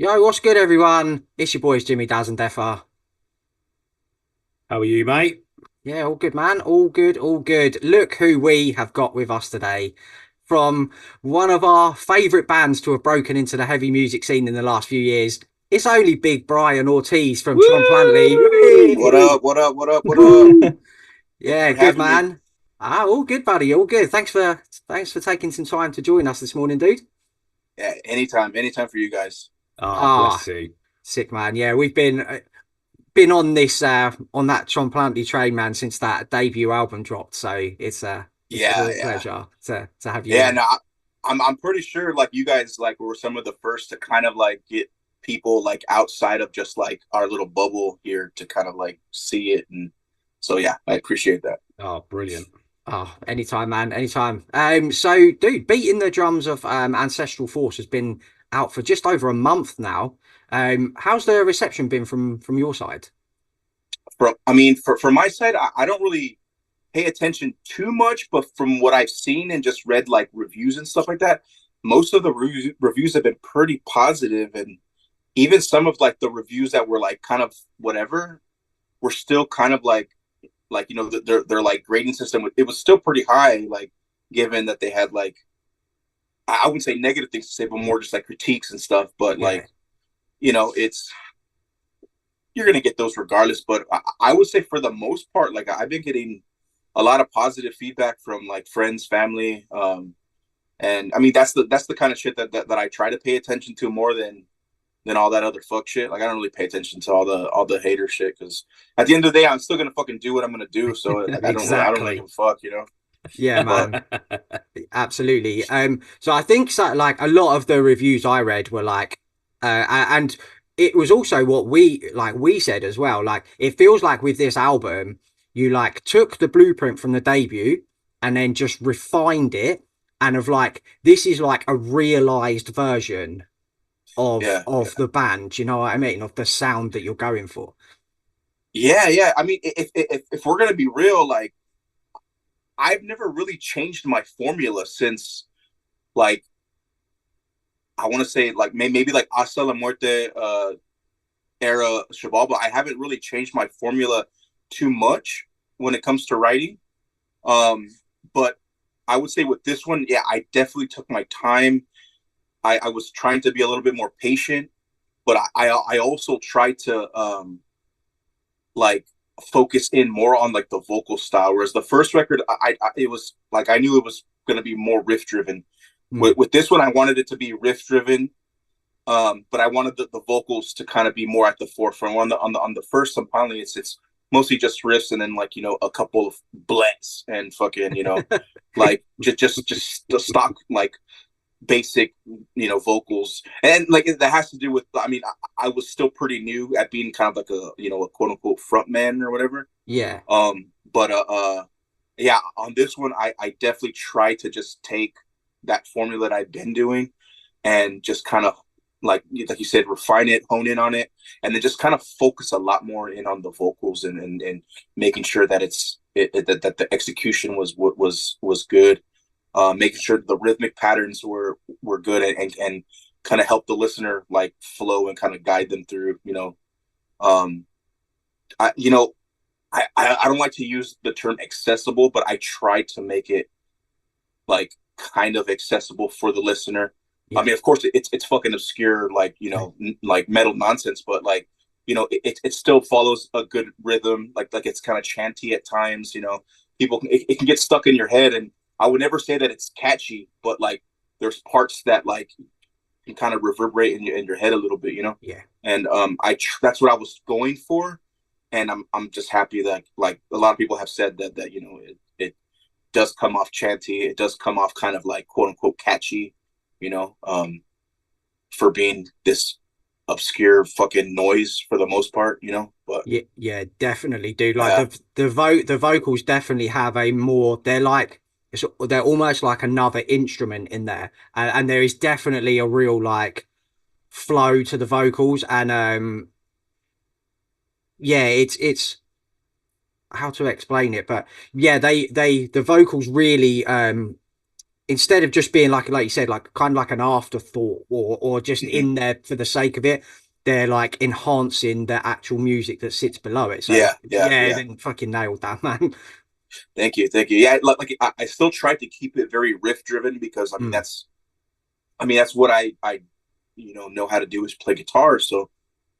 Yo, what's good, everyone? It's your boys, Jimmy, Daz, and Defar. How are you, mate? Yeah, all good, man. All good, all good. Look who we have got with us today. From one of our favourite bands to have broken into the heavy music scene in the last few years. It's only Big Brian Ortiz from Tzompantli. Woo! What up? What up? What up? What up? Woo! Thank you Yeah, for good, having me. man. All good, buddy. All good. Thanks for taking some time to join us this morning, dude. Yeah, anytime for you guys. Ah, Ah, bless you. sick, man. Yeah, we've been on this on that Tzompantli train, man, since that debut album dropped. So it's a Yeah, real yeah, pleasure to have yeah. you. No, I'm pretty sure like you guys like were some of the first to kind of like get people like outside of just like our little bubble here to kind of like see it, and so yeah, I appreciate that. Oh, brilliant. Oh, anytime, man, anytime. So dude, beating the drums of Ancestral Force has been out for just over a month now. How's the reception been from your side? For my side, I don't really pay attention too much, but from what I've seen and just read like reviews and stuff like that, most of the reviews have been pretty positive, and even some of like the reviews that were like kind of whatever were still kind of like their like grading system, it was still pretty high, like given that they had like I wouldn't say negative things to say, but more just like critiques and stuff. But Yeah. like it's you're gonna get those regardless. But I would say for the most part, like I've been getting a lot of positive feedback from like friends, family, and I mean that's the kind of shit that I try to pay attention to more than all that other fuck shit. Like I don't really pay attention to all the hater shit because at the end of the day, I'm still gonna fucking do what I'm gonna do. So like I don't really give Exactly. a fuck. Yeah, But man. Absolutely. So I think so, like a lot of the reviews I read were like, and it was also what we said as well. Like it feels like with this album, you like took the blueprint from the debut and then just refined it, and of like this is like a realized version of yeah, of the band. You know what I mean? Of the sound that you're going for. yeah. I mean, if we're gonna be real, like I've never really changed my formula since like I want to say like maybe like Hasta la Muerte era Shabalba. I haven't really changed my formula too much when it comes to writing. Um, but I would say with this one, yeah, I definitely took my time. I was trying to be a little bit more patient, but I also tried to like focus in more on like the vocal style. Whereas the first record, I it was like I knew it was going to be more riff driven. Mm. With this one, I wanted it to be riff driven, but I wanted the vocals to kind of be more at the forefront. On the first Tzompantli, it's mostly just riffs and then like a couple of blends and fucking like just the stock like basic vocals, and like that has to do with I mean I was still pretty new at being kind of like a quote unquote front man or whatever. Yeah. But yeah, on this one I definitely try to just take that formula that I've been doing and just kind of like you said, refine it, hone in on it, and then just kind of focus a lot more in on the vocals and making sure that that the execution was good, making sure the rhythmic patterns were good and kind of help the listener like flow and kind of guide them through. Um, I you know I don't like to use the term accessible, but I try to make it like kind of accessible for the listener. I Yeah. mean, of course, it's fucking obscure, like like metal nonsense, but like it still follows a good rhythm. Like it's kind of chanty at times. People it can get stuck in your head, and I would never say that it's catchy, but like there's parts that like can kind of reverberate in your head a little bit. Yeah. And that's what I was going for, and I'm just happy that like a lot of people have said that it does come off chanty. It does come off kind of like quote unquote catchy, you know, um, for being this obscure fucking noise for the most part. But Yeah, yeah, definitely, dude. Like yeah, the vocals definitely have a more. They're almost like another instrument in there, and there is definitely a real like flow to the vocals, and yeah, it's how to explain it, but yeah, the vocals really instead of just being like you said, like kind of like an afterthought or just Mhm. in there for the sake of it, they're like enhancing the actual music that sits below it. So Yeah, yeah, yeah, yeah. then fucking nailed that, man. Thank you, thank you. Yeah, like I still tried to keep it very riff driven because Mm. I mean that's what I know how to do is play guitar. So,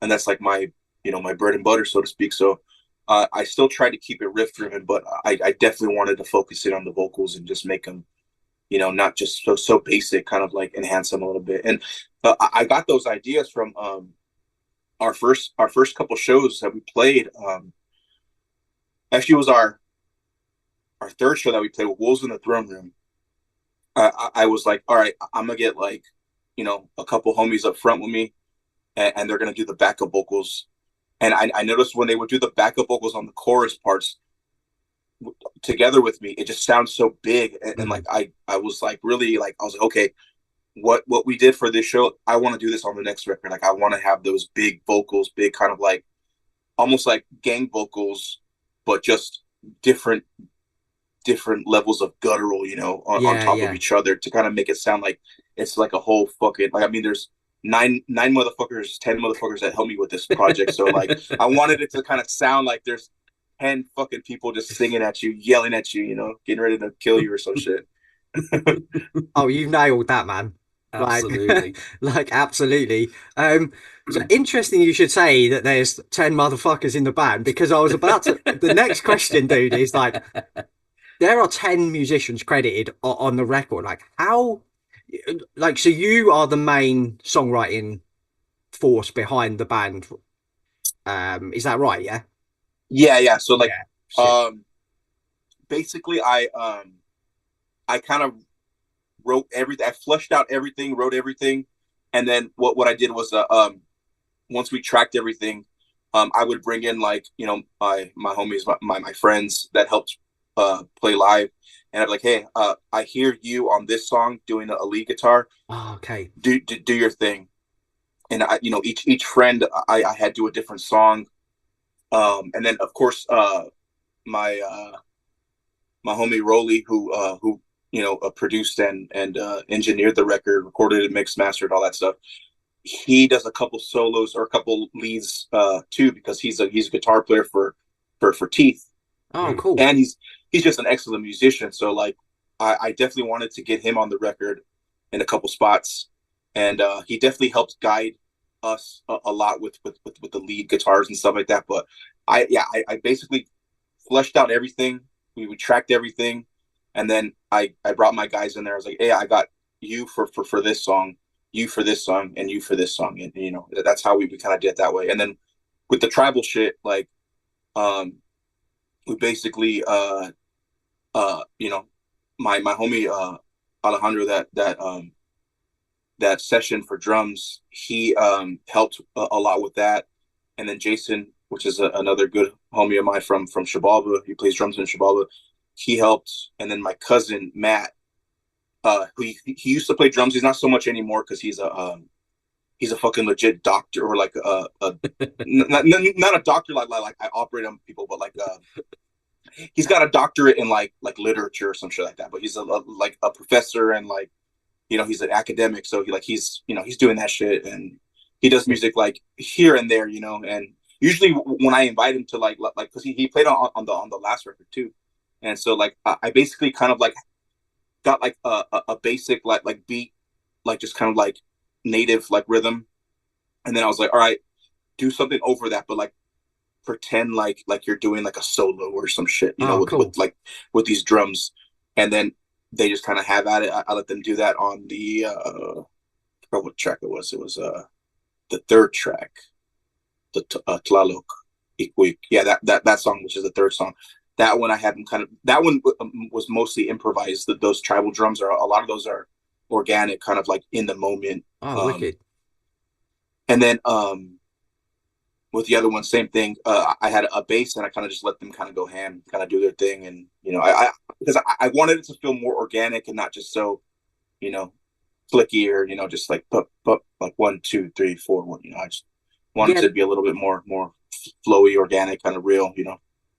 and that's like my my bread and butter, so to speak. So, I still try to keep it riff driven, but I definitely wanted to focus in on the vocals and just make them not just so basic, kind of like enhance them a little bit. And I got those ideas from our first couple shows that we played. Actually, it was our third show that we played with Wolves in the Throne Room. I was like, all right, I'm gonna get like a couple homies up front with me, and they're gonna do the backup vocals. And I noticed when they would do the backup vocals on the chorus parts together with me, it just sounds so big. And like Mm. I was like really like I was like, okay, what we did for this show, I want to do this on the next record. Like I want to have those big vocals, big kind of like almost like gang vocals, but just different levels of guttural, on Yeah, top of yeah. each other to kind of make it sound like it's like a whole fucking like I mean there's nine motherfuckers, 10 motherfuckers that helped me with this project. So like I wanted it to kind of sound like there's 10 fucking people just singing at you, yelling at you, getting ready to kill you or some shit. Oh, you nailed that, man. Like, Absolutely. like absolutely. So interesting you should say that there's 10 motherfuckers in the band because I was about to the next question, dude, is like there are 10 musicians credited on the record. Like how like so you are the main songwriting force behind the band. Is that right? Yeah. Yeah, yeah. So like Yeah. Sick. um basically I kind of wrote everything. I fleshed out everything, wrote everything, and then what I did was once we tracked everything, I would bring in like my homies, my friends that helped play live, and I'm like, hey, I hear you on this song doing a lead guitar. Oh, okay. Do your thing, and I each friend I had do a different song, and then of course my my homie Rolly who produced and engineered the record, recorded it, mixed, mastered, all that stuff. He does a couple solos or a couple leads too because he's a guitar player for Teeth, Oh, Mm. cool. and he's just an excellent musician. So like I definitely wanted to get him on the record in a couple spots, and he definitely helped guide us a lot with the lead guitars and stuff like that. But I basically fleshed out everything. We tracked everything, and then I brought my guys in there. I was like, hey, I got you for this song, you for this song, and you for this song, and that's how we kind of did it that way. And then with the tribal shit, like we basically my homie Alejandro that session for drums, he helped a lot with that. And then Jason, which is another good homie of mine from Shabalba, he plays drums in Shabalba, he helped. And then my cousin Matt, who he used to play drums, he's not so much anymore because he's a fucking legit doctor, or like a not a doctor like I operate on people, but like he's got a doctorate in like literature or some shit like that. But he's like a professor, and like he's an academic, so he's doing that shit, and he does Sick. music like here and there, and usually when I invite him to like because he played on the last record too, and so like I basically kind of like got like a basic like beat, like just kind of like native like rhythm, and then I was like, all right, do something over that, but like pretend like you're doing like a solo or some shit, Oh, cool. with these drums, and then they just kind of have at it. I let them do that on the I forgot what track it was. It was the third track, the Tlaloc. Yeah, that song, which is the third song. That one I had them kind of. That one was mostly improvised. Those tribal drums are a lot of those are organic, kind of like in the moment. Oh, Um, wicked. and then with the other one, same thing. I had a bass, and I kind of just let them kind of go ham, kind of do their thing, and because I wanted it to feel more organic and not just so you know flicky, or just like like 1 2 3 4 1. I just wanted Yeah, to be a little bit more flowy, organic, kind of real.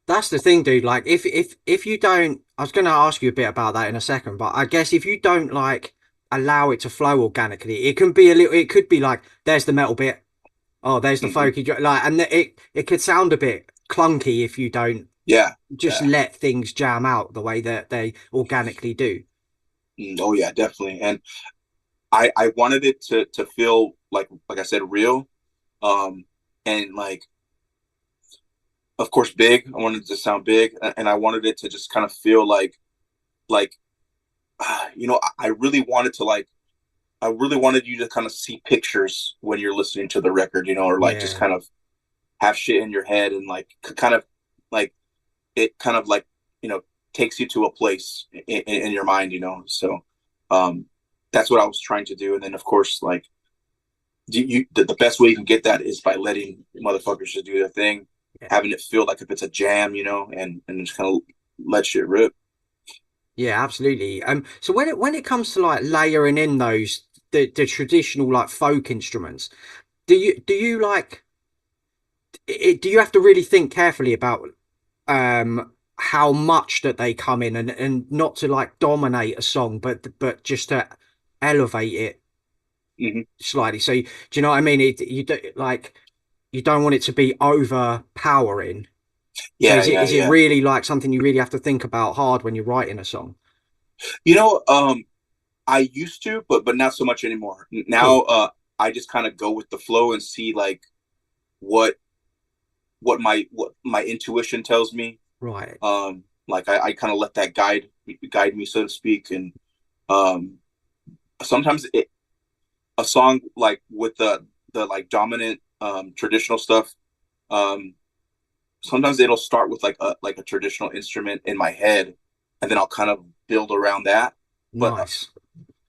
That's the thing, dude. Like, if you don't, I was going to ask you a bit about that in a second, but I guess if you don't like allow it to flow organically, it can be a little. It could be like, there's the metal bit. Oh, there's the Hmm. folky. Like, and it could sound a bit clunky if you don't Yeah, just yeah. let things jam out the way that they organically do. Oh yeah, definitely. And I wanted it to feel like I said, real. Um, and like, of course, big. I wanted it to sound big, and I wanted it to just kind of feel like I really wanted to like I really wanted you to kind of see pictures when you're listening to the record, or like just Yeah, kind of have shit in your head and like kind of like it kind of like you know takes you to a place in your mind, So um, that's what I was trying to do, and then of course like the best way you can get that is by letting motherfuckers just do their thing, yeah, having it feel like if it's a jam, and just kind of let shit rip. yeah, absolutely. So when it comes to like layering in those the traditional like folk instruments, do you like do you have to really think carefully about how much that they come in and not to like dominate a song, but just to elevate it Hmm. slightly. So do you know what I mean? You do, like you don't want it to be overpowering. So Yeah, is it yeah. really like something you really have to think about hard when you're writing a song? You know, I used to, but not so much anymore. Now, Cool. I just kind of go with the flow and see like what what my intuition tells me. Right. Like I kind of let that guide me, so to speak. And um, sometimes a song like with the like dominant traditional stuff. Um, Sometimes it'll start with like a traditional instrument in my head, and then I'll kind of build around that. But Nice.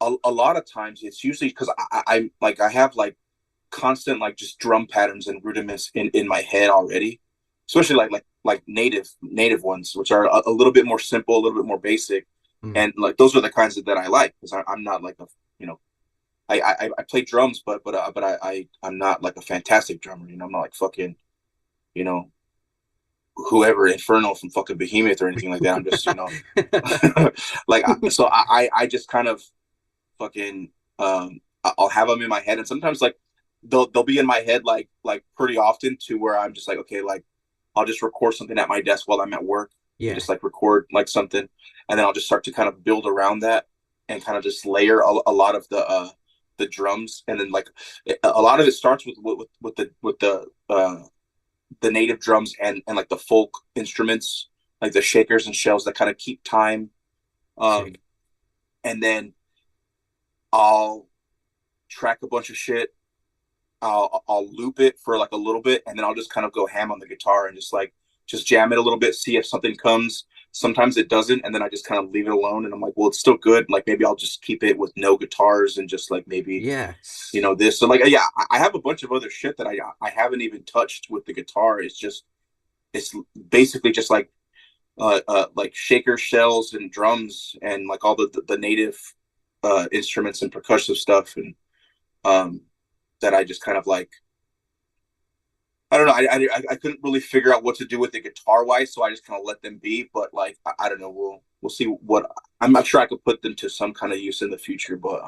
a lot of times it's usually because I have like constant like just drum patterns and rudiments in my head already, especially like native ones, which are a little bit more simple, a little bit more basic, Mm. and like those are the kinds that I like because I'm not like a you know I play drums, but I'm not like a fantastic drummer. I'm not like fucking you know whoever Inferno from fucking Behemoth or anything like that. I'm just like I just kind of fucking I'll have them in my head, and sometimes like they'll be in my head like pretty often to where I'm just like okay, like I'll just record something at my desk while I'm at work and Yeah. just like record like something, and then I'll just start to kind of build around that and kind of just layer a lot of the drums, and then like a lot of it starts with the native drums and like the folk instruments like the shakers and shells that kind of keep time, um Sick. and then I'll track a bunch of shit. I'll loop it for like a little bit, and then I'll just kind of go ham on the guitar and just jam it a little bit, see if something comes. Sometimes it doesn't, and then I just kind of leave it alone. And I'm like, well, it's still good. Like maybe I'll just keep it with no guitars and just like maybe Yeah. this. So like yeah, I have a bunch of other shit that I haven't even touched with the guitar. It's basically just like shaker shells and drums and like all the native instruments and percussive stuff and um that I just kind of like I don't know. I couldn't really figure out what to do with the guitar wise, so I just kind of let them be. But like I don't know. We'll see what I'm not sure I could put them to some kind of use in the future. But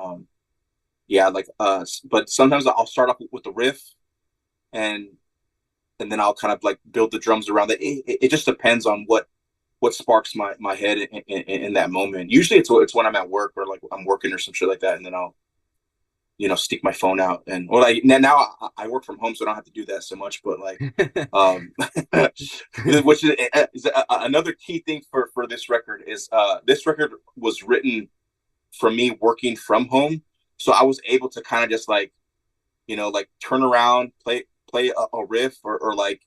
yeah, like but sometimes I'll start off with the riff and and then I'll kind of like build the drums around it. It just depends on what sparks my head in that moment. Usually it's when I'm at work or like I'm working or some shit like that, and then I'll stick my phone out and or like now I work from home, so I don't have to do that so much. But like, um, which is another key thing for this record is this record was written for me working from home, so I was able to kind of just like like turn around, play a riff or like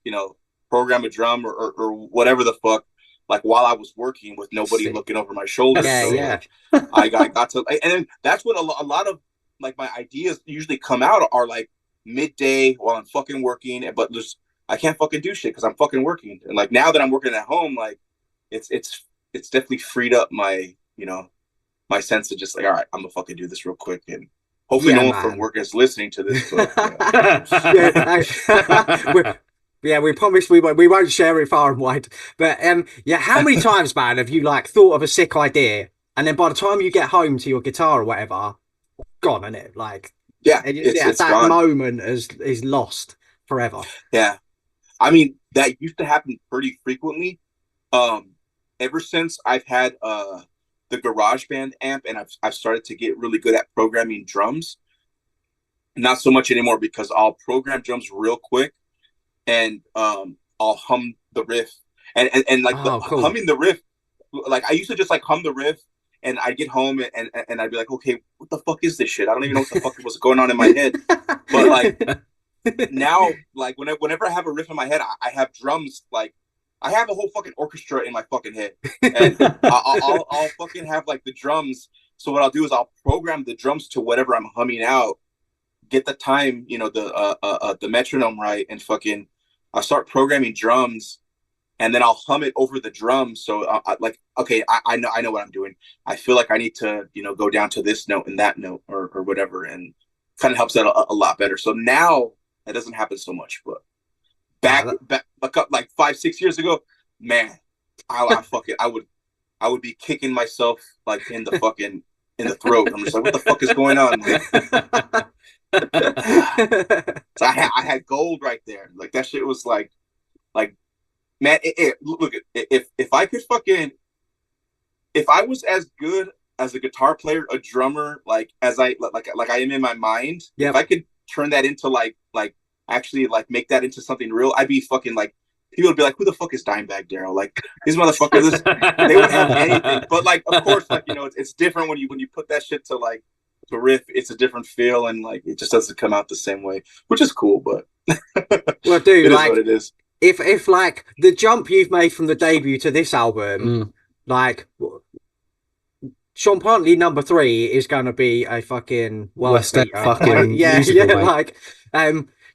program a drum or whatever the fuck. Like while I was working with nobody Sick. looking over my That's shoulder, so sick. like I got to, and then that's when a lot of like my ideas usually come out are like midday while I'm fucking working, but just I can't fucking do shit because I'm fucking working. And like now that I'm working at home, like it's definitely freed up my my sense of just like all right, I'm gonna fucking do this real quick, and hopefully no Yeah, one from man. work is listening to this, but yeah. Yeah, Yeah, we promise we won't share it far and wide. But yeah, how many times, man, have you like thought of a sick idea, and then by the time you get home to your guitar or whatever, gone, isn't it? Like, Yeah, yeah, it's that gone. moment is lost forever. Yeah, I mean that used to happen pretty frequently. Ever since I've had the GarageBand amp and I've started to get really good at programming drums. Not so much anymore because I'll program drums real quick and I'll hum the riff and like the Oh, cool. humming the riff. Like I used to just like hum the riff and I'd get home and I'd be like, okay, what the fuck is this shit? I don't even know what the fuck was going on in my head. But like now, like whenever I have a riff in my head, I have drums. Like I have a whole fucking orchestra in my fucking head, and I'll fucking have like the drums. So what I'll do is I'll program the drums to whatever I'm humming out, get the time, the metronome right, and fucking I'll start programming drums, and then I'll hum it over the drums. So like, okay, I know what I'm doing. I feel like I need to, go down to this note and that note or whatever, and kind of helps that a lot better. So now that doesn't happen so much, but back like 5-6 years ago, man, I would be kicking myself like in the fucking in the throat. I'm just like, what the fuck is going on? Like, so I had gold right there. Like that shit was like man, look, if I could fucking, if I was as good as a guitar player, a drummer, like as I am in my mind, if I could turn that into like actually like make that into something real, I'd be fucking like, people would be like, who the fuck is Dimebag Daryl? Like these motherfuckers, they wouldn't have anything. But like, of course, like it's different when you put that shit to like to riff. It's a different feel, and like it just doesn't come out the same way, which is cool. But well, dude, it is like what it is. If like the jump you've made from the debut to this album, like Tzompantli #3 is going to be a fucking West End fucking yeah, musical, mate. like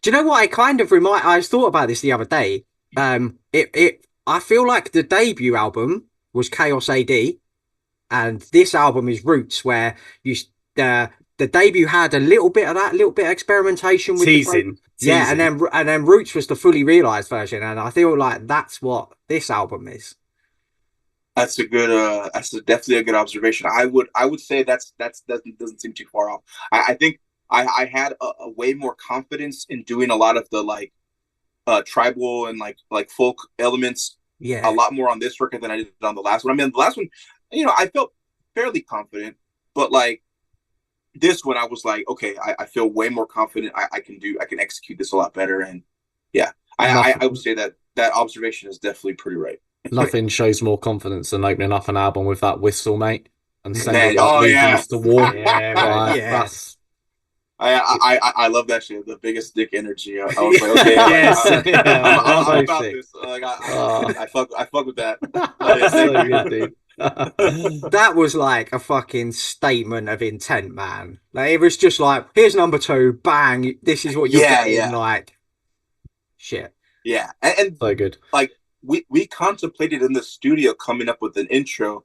do you know what I kind of I thought about this the other day. I feel like the debut album was Chaos AD, and this album is Roots, where the debut had a little bit of that, little bit of experimentation with teasing. Yeah, and then Roots was the fully realized version, and I feel like that's what this album is. That's a good definitely a good observation. I would say that doesn't seem too far off. I think I had a way more confidence in doing a lot of the like tribal and like folk elements a lot more on this record than I did on the last one. I mean, the last one, I felt fairly confident, but like this one, I was like, okay, I feel way more confident. I can execute this a lot better, and yeah, I would say that observation is definitely pretty right. Nothing shows more confidence than opening up an album with that whistle, mate, and sending legions to war. Yes. I love that shit. The biggest dick energy. I was like, okay, I'm about this. Like, I fuck with that. So good, dude. That was like a fucking statement of intent, man. Like it was just like, here's #2, bang. This is what you're getting. Like, shit. Yeah, and so good. Like we contemplated in the studio coming up with an intro,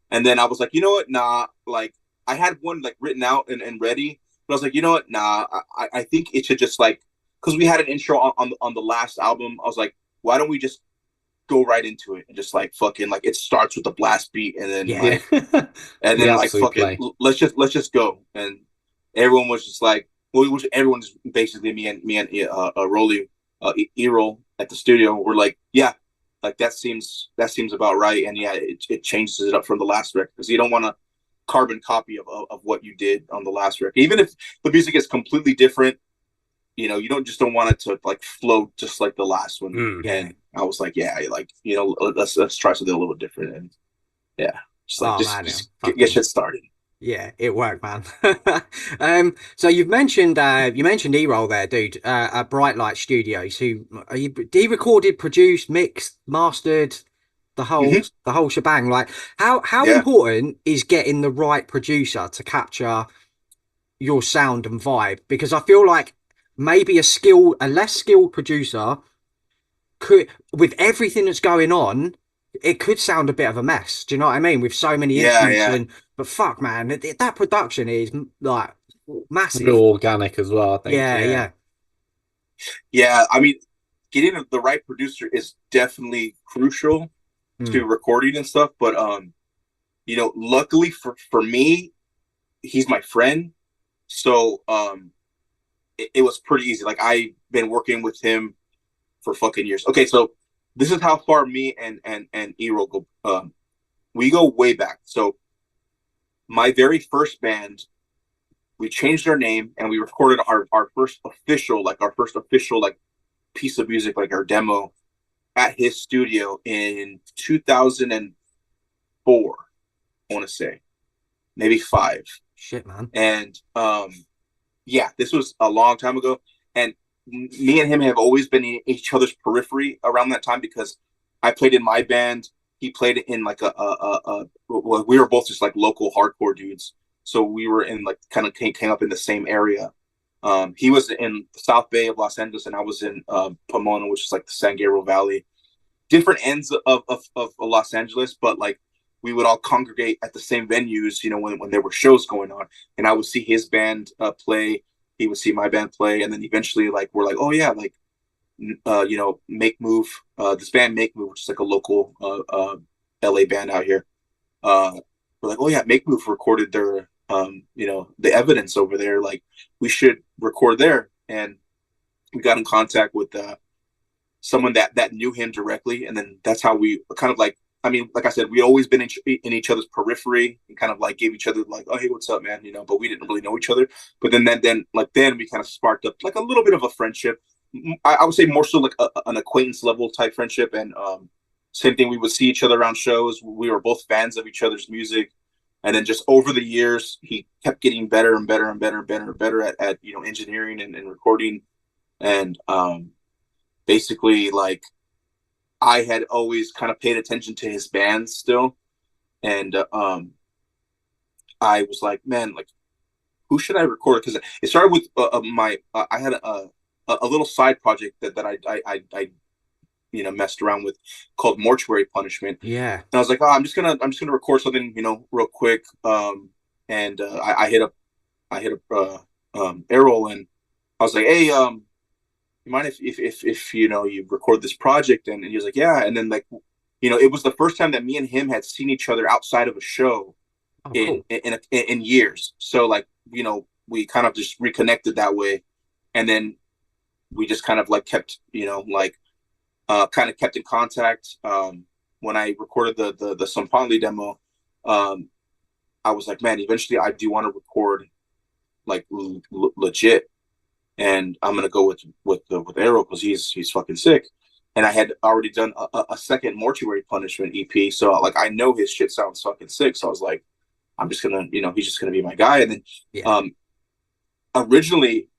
and then I was like, you know what? Nah. Like I had one like written out and ready. But I was like, you know what? Nah, I think it should just like, because we had an intro on the last album. I was like, why don't we just go right into it and just like fucking like it starts with the blast beat and then like and then like fucking let's just go. And everyone was just like, well, everyone just basically me and Rolly Errol at the studio were like, yeah, like that seems about right. And yeah, it changes it up from the last record because you don't want to carbon copy of what you did on the last record, even if the music is completely different. You don't want it to like flow just like the last one. And I was like, yeah, like let's try something a little different. And yeah, just like get shit started. Yeah, it worked, man. So you've mentioned E-Roll there, dude, at Bright Light Studios. Who he recorded, produced, mixed, mastered the whole shebang. Like how important is getting the right producer to capture your sound and vibe? Because I feel like maybe a less skilled producer could, with everything that's going on, it could sound a bit of a mess. Do you know what I mean? With so many instruments, but fuck, man, that production is like massive, real organic as well. I think. Yeah. I mean, getting the right producer is definitely crucial to Mm. recording and stuff. But luckily for me, he's my friend, so it was pretty easy. Like I've been working with him for fucking years. Okay, so this is how far me and Ero go. We go way back. So my very first band, we changed our name and we recorded our first official like piece of music, like our demo, at his studio in 2004. I want to say maybe five. Shit, man. And yeah, this was a long time ago. And me and him have always been in each other's periphery around that time because I played in my band. He played in like well, we were both just like local hardcore dudes. So we were in like kind of came up in the same area. He was in the South Bay of Los Angeles, and I was in Pomona, which is like the San Gabriel Valley. Different ends of Los Angeles, but like we would all congregate at the same venues, when there were shows going on. And I would see his band play, he would see my band play, and then eventually like we're like, oh yeah, like Make Move, this band Make Move, which is like a local LA band out here. We're like, oh yeah, Make Move recorded their the evidence over there. Like we should record there. And we got in contact with someone that knew him directly, and then that's how we kind of like. I mean, like I said, we always been in each other's periphery and kind of like gave each other like, oh hey, what's up, man? But we didn't really know each other. But then we kind of sparked up like a little bit of a friendship. I would say more so like an acquaintance level type friendship. And same thing, we would see each other around shows. We were both fans of each other's music. And then just over the years, he kept getting better and better and better and better and better at engineering and recording. And basically, like, I had always kind of paid attention to his band still. And I was like, man, like, who should I record? Because it started with I had a little side project that I messed around with called Mortuary Punishment. Yeah. And I was like, oh, I'm just gonna record something, real quick. And I hit up Errol, and I was like, hey, you mind if you record this project? And he was like, yeah. And then like, it was the first time that me and him had seen each other outside of a show Oh, in cool. in years. So like, we kind of just reconnected that way, and then we just kind of like kept, like kind of kept in contact. When I recorded the Tzompantli demo, I was like, man, eventually I do want to record like legit, and I'm gonna go with Arrow because he's fucking sick. And I had already done a second Mortuary Punishment EP, so like I know his shit sounds fucking sick. So I was like, I'm just gonna, he's just gonna be my guy. And then Yeah. Originally,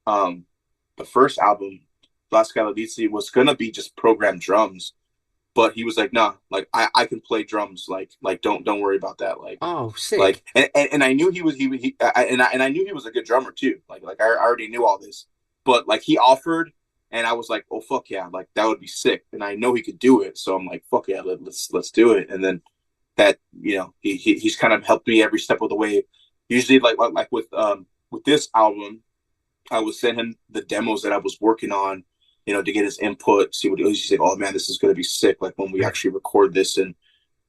the first album, Las Caladici, was gonna be just programmed drums, but he was like, nah, like I can play drums, like don't worry about that, Oh, like sick. and I knew and I knew he was a good drummer too, like I already knew all this, but like he offered, and I was like, oh fuck yeah, like that would be sick, and I know he could do it, so I'm like, fuck yeah, let's do it. And then that he's kind of helped me every step of the way. Usually like with this album, I would send him the demos that I was working on, to get his input, see what he was. He's like, oh man, this is going to be sick. Like when we actually record this, and,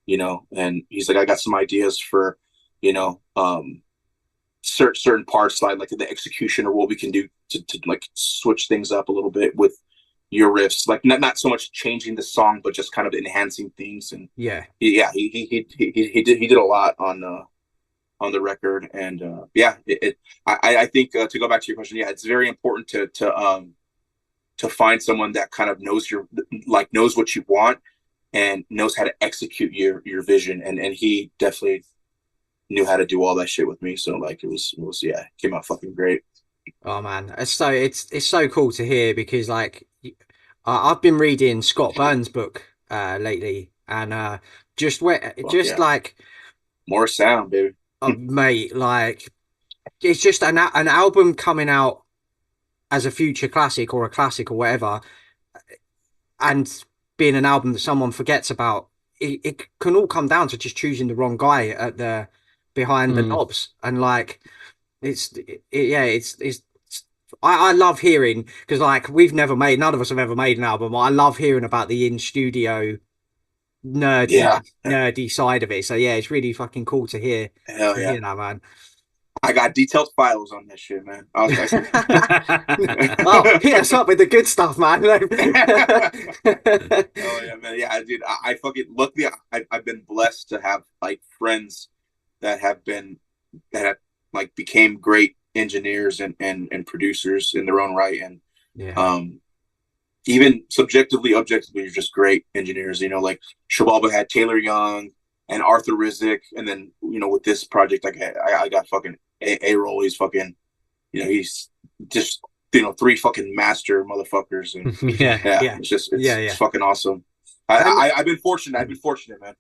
and he's like, I got some ideas for, certain parts, like the execution, or what we can do to like switch things up a little bit with your riffs. Like not so much changing the song, but just kind of enhancing things. And Yeah. yeah, he did a lot on the record. And yeah, I think to go back to your question, yeah, it's very important to find someone that kind of knows knows what you want and knows how to execute your vision. And he definitely knew how to do all that shit with me. So like it was yeah, it came out fucking great. Oh man, it's so cool to hear because like I've been reading Scott Burns' book lately, and Fuck just yeah. like More sound, baby. mate, like it's just an album coming out as a future classic or a classic or whatever, and being an album that someone forgets about. It can all come down to just choosing the wrong guy at the behind the Mm. knobs, and like yeah, it's I love hearing, because like none of us have ever made an album. I love hearing about the in studio Yeah, nerdy side of it. So yeah, it's really fucking cool hell to yeah. hear that, man. I got detailed files on that shit, man. I was Oh, hit us up with the good stuff, man. Oh yeah, man. Yeah, dude. I fucking luckily I've been blessed to have like friends that have like became great engineers and producers in their own right, and Yeah, um even subjectively, objectively, you're just great engineers. You know, like Shabalba had Taylor Young and Arthur Rizek, and then with this project, like I got fucking a roll. He's fucking, he's just three fucking master motherfuckers, and Yeah. yeah, it's fucking awesome. Um, I've been fortunate. I've been fortunate, man.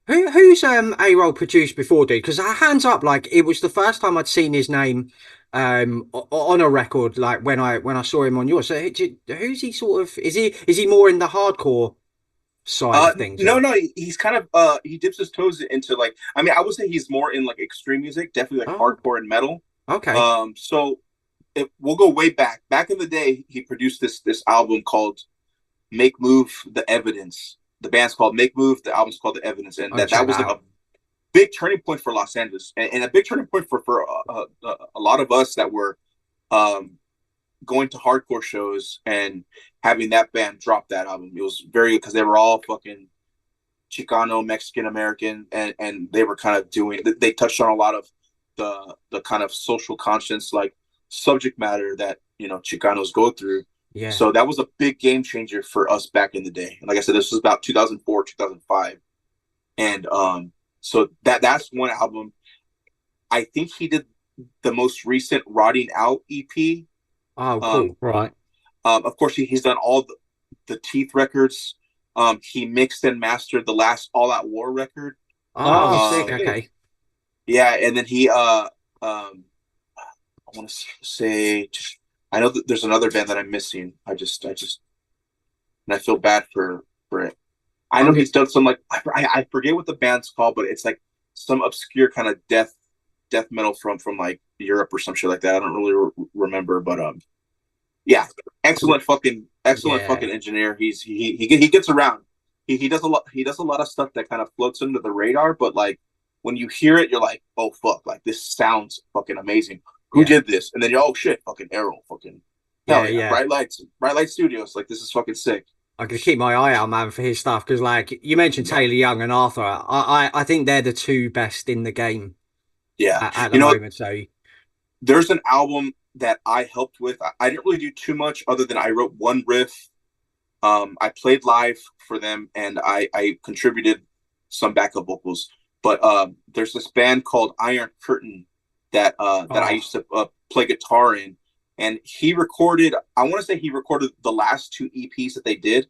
who's A-Roll produced before, dude? Because hands up, like it was the first time I'd seen his name on a record, like when I saw him on yours. So who's he sort of? Is he more in the hardcore side of things, No, or? no, he's kind of he dips his toes into like, I mean, I would say he's more in like extreme music, definitely like Oh, hardcore and metal. okay. So if we'll go way back. Back in the day, he produced this album called Make Move The Evidence. The band's called Make Move, the album's called The Evidence, and I'll that check was that like out. a big turning point for Los Angeles, and a big turning point for a lot of us that were um going to hardcore shows and having that band drop that album. It was very good because they were all fucking Chicano, Mexican American, and they were kind of they touched on a lot of the kind of social conscience, like subject matter that Chicanos go through. Yeah. So that was a big game changer for us back in the day. And like I said, this was about 2004, 2005, and so that's one album. I think he did the most recent Rotting Out EP. Oh, Um, cool. Right. of course, he's done all the Teeth records. He mixed and mastered the last All Out War record. Oh, Oh, sick. Um, Okay. yeah, and then I want to say, I know that there's another band that I'm missing. And I feel bad for it. I I'm know good. he's done some like I forget what the band's called, but it's like some obscure kind of death metal from like Europe or some shit like that. I don't really remember, but yeah, excellent Yeah. fucking engineer. He gets around. He does a lot. He does a lot of stuff that kind of floats under the radar, but like when you hear it, you're like, oh fuck, like this sounds fucking amazing. Who Yeah. did this? And then you're, oh shit, fucking Arrow, fucking Yeah. hell yeah, Yeah. Bright Light Studios. Like this is fucking sick. I'm gonna keep my eye out, man, for his stuff because, like you mentioned, Taylor Young and Arthur. I think they're the two best in the game Yeah, at the you know, moment. So there's an album that I helped with. I didn't really do too much other than I wrote one riff. I played live for them and I contributed some backup vocals. But there's this band called Iron Curtain that I used to play guitar in, and he recorded. I want to say he recorded the last two EPs that they did,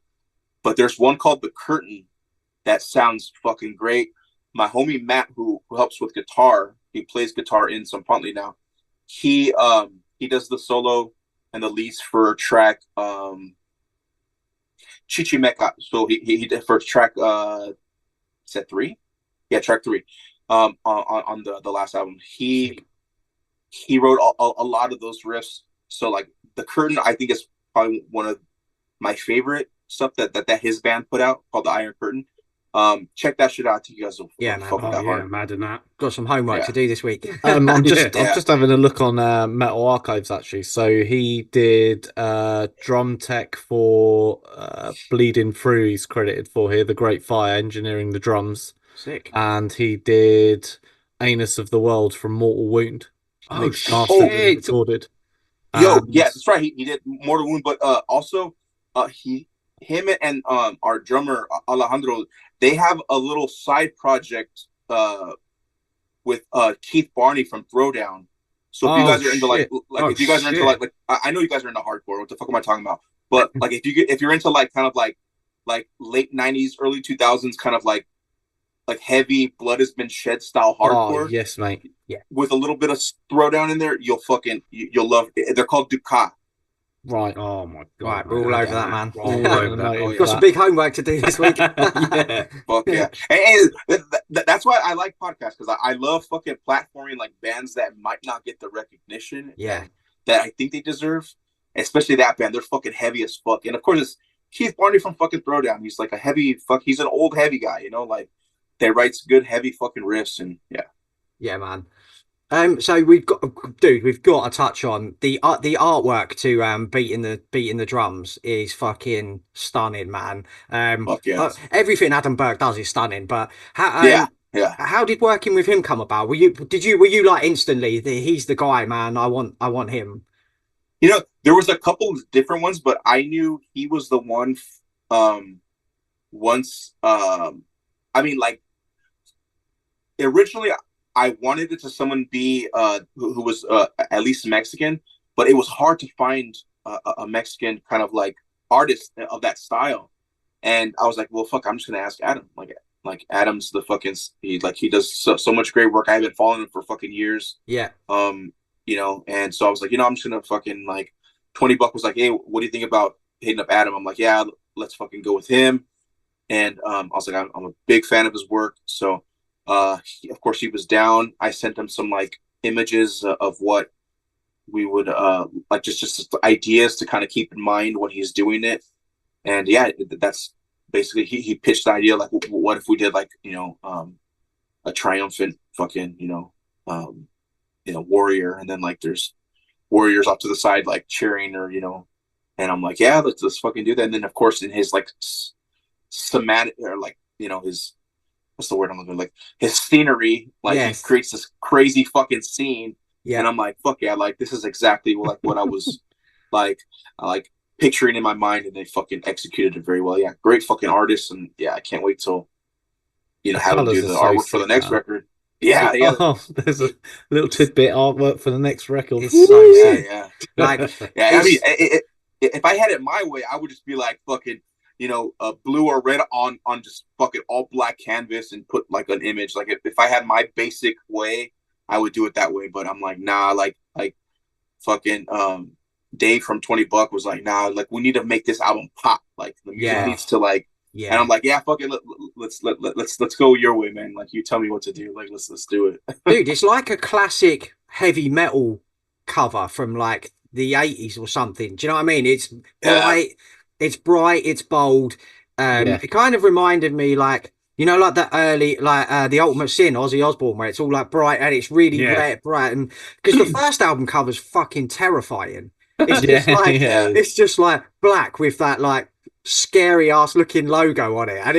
but there's one called The Curtain that sounds fucking great. My homie Matt, who helps with guitar, he plays guitar in Tzompantli now. He does the solo and the leads for track Chichimeca. So he did for track set 3? Yeah, track 3. On the last album. He wrote a lot of those riffs. So like The Curtain, I think is probably one of my favorite stuff that his band put out called the Iron Curtain. Check that shit out. I think you guys will yeah, man, fuck with that yeah, hard. mad in that. got some homework to Yeah. do this week. I'm Yeah. just having a look on Metal Archives actually. So he did drum tech for Bleeding Through. He's credited for here, The Great Fire, engineering the drums, Sick. and he did Anus of the World from Mortal Wound. Oh Mixed, mastered, and shit. recorded. Yo, And yeah, that's right. He did Mortal Wound, but also him and our drummer Alejandro, they have a little side project with Keith Barney from Throwdown. So if you Oh guys are into like shit. like if you guys are into like I know you guys are into hardcore. What the fuck am I talking about? But like if you're into like kind of like late 90s, early 2000s kind of like heavy blood has been shed style oh hardcore yes, mate. with a little bit of Throwdown in there, you'll love it. They're called Ducat. Right. Oh my god! Right, we're man. all over Yeah, that, man. All over that. Oh, yeah. Got some big homework to do this week. Yeah. Fuck yeah. And that's why I like podcasts, because I love fucking platforming like bands that might not get the recognition. Yeah. And that I think they deserve. Especially that band, they're fucking heavy as fuck. And of course, it's Keith Barney from fucking Throwdown. He's like a heavy fuck. He's an old heavy guy, you know, like that writes good heavy fucking riffs and yeah. Yeah, man. So we've got to touch on the artwork to beating the drums is fucking stunning, man. Fuck yeah. Everything Adam Burke does is stunning, but yeah. How did working with him come about? Were you like instantly he's the guy, man? I want him. You know, there was a couple of different ones, but I knew he was the one. Once, I mean, like originally, I wanted it to someone be who was at least Mexican, but it was hard to find a Mexican kind of like artist of that style. And I was like, well, fuck, I'm just gonna ask Adam. Like Adam's the fucking he does so much great work. I've been following him for fucking years. Yeah. You know, and so I was like, you know, I'm just gonna fucking like $20 was like, hey, what do you think about hitting up Adam? I'm like, yeah, let's fucking go with him. And I was like, I'm a big fan of his work. So of course he was down. I sent him some like images of what we would like just ideas to kind of keep in mind when he's doing it. And yeah, that's basically he pitched the idea like, what if we did like, you know, a triumphant fucking, warrior, and then like there's warriors off to the side like cheering, or you know, and I'm like, yeah, let's fucking do that. And then of course in his like somatic, or like, you know, his, what's the word I'm looking for? Like his scenery, like yes. He creates this crazy fucking scene. Yeah. And I'm like, fuck yeah, like this is exactly like what I was like picturing in my mind, and they fucking executed it very well. Yeah, great fucking artists, and yeah, I can't wait till, you know, have them do the artwork for the next record. Yeah, yeah. Oh, there's a little tidbit artwork for the next record. It's so sick. Yeah. Like, yeah. I mean, if I had it my way, I would just be like fucking, you know, blue or red on just fucking all black canvas and put like an image. Like if I had my basic way, I would do it that way. But I'm like, nah, like fucking Dave from 20 Buck was like, nah, like we need to make this album pop. Like the music needs to like. Yeah. And I'm like, yeah, fuck it, let's go your way, man. Like you tell me what to do. Like let's do it. Dude, it's like a classic heavy metal cover from like the 80s or something. Do you know what I mean? It's bright, it's bold. It kind of reminded me like, you know, like the early, like the Ultimate Sin, Ozzy Osbourne, where it's all like bright and it's really bright, and because the first album cover's fucking terrifying. It's just like it's just like black with that like scary ass looking logo on it, and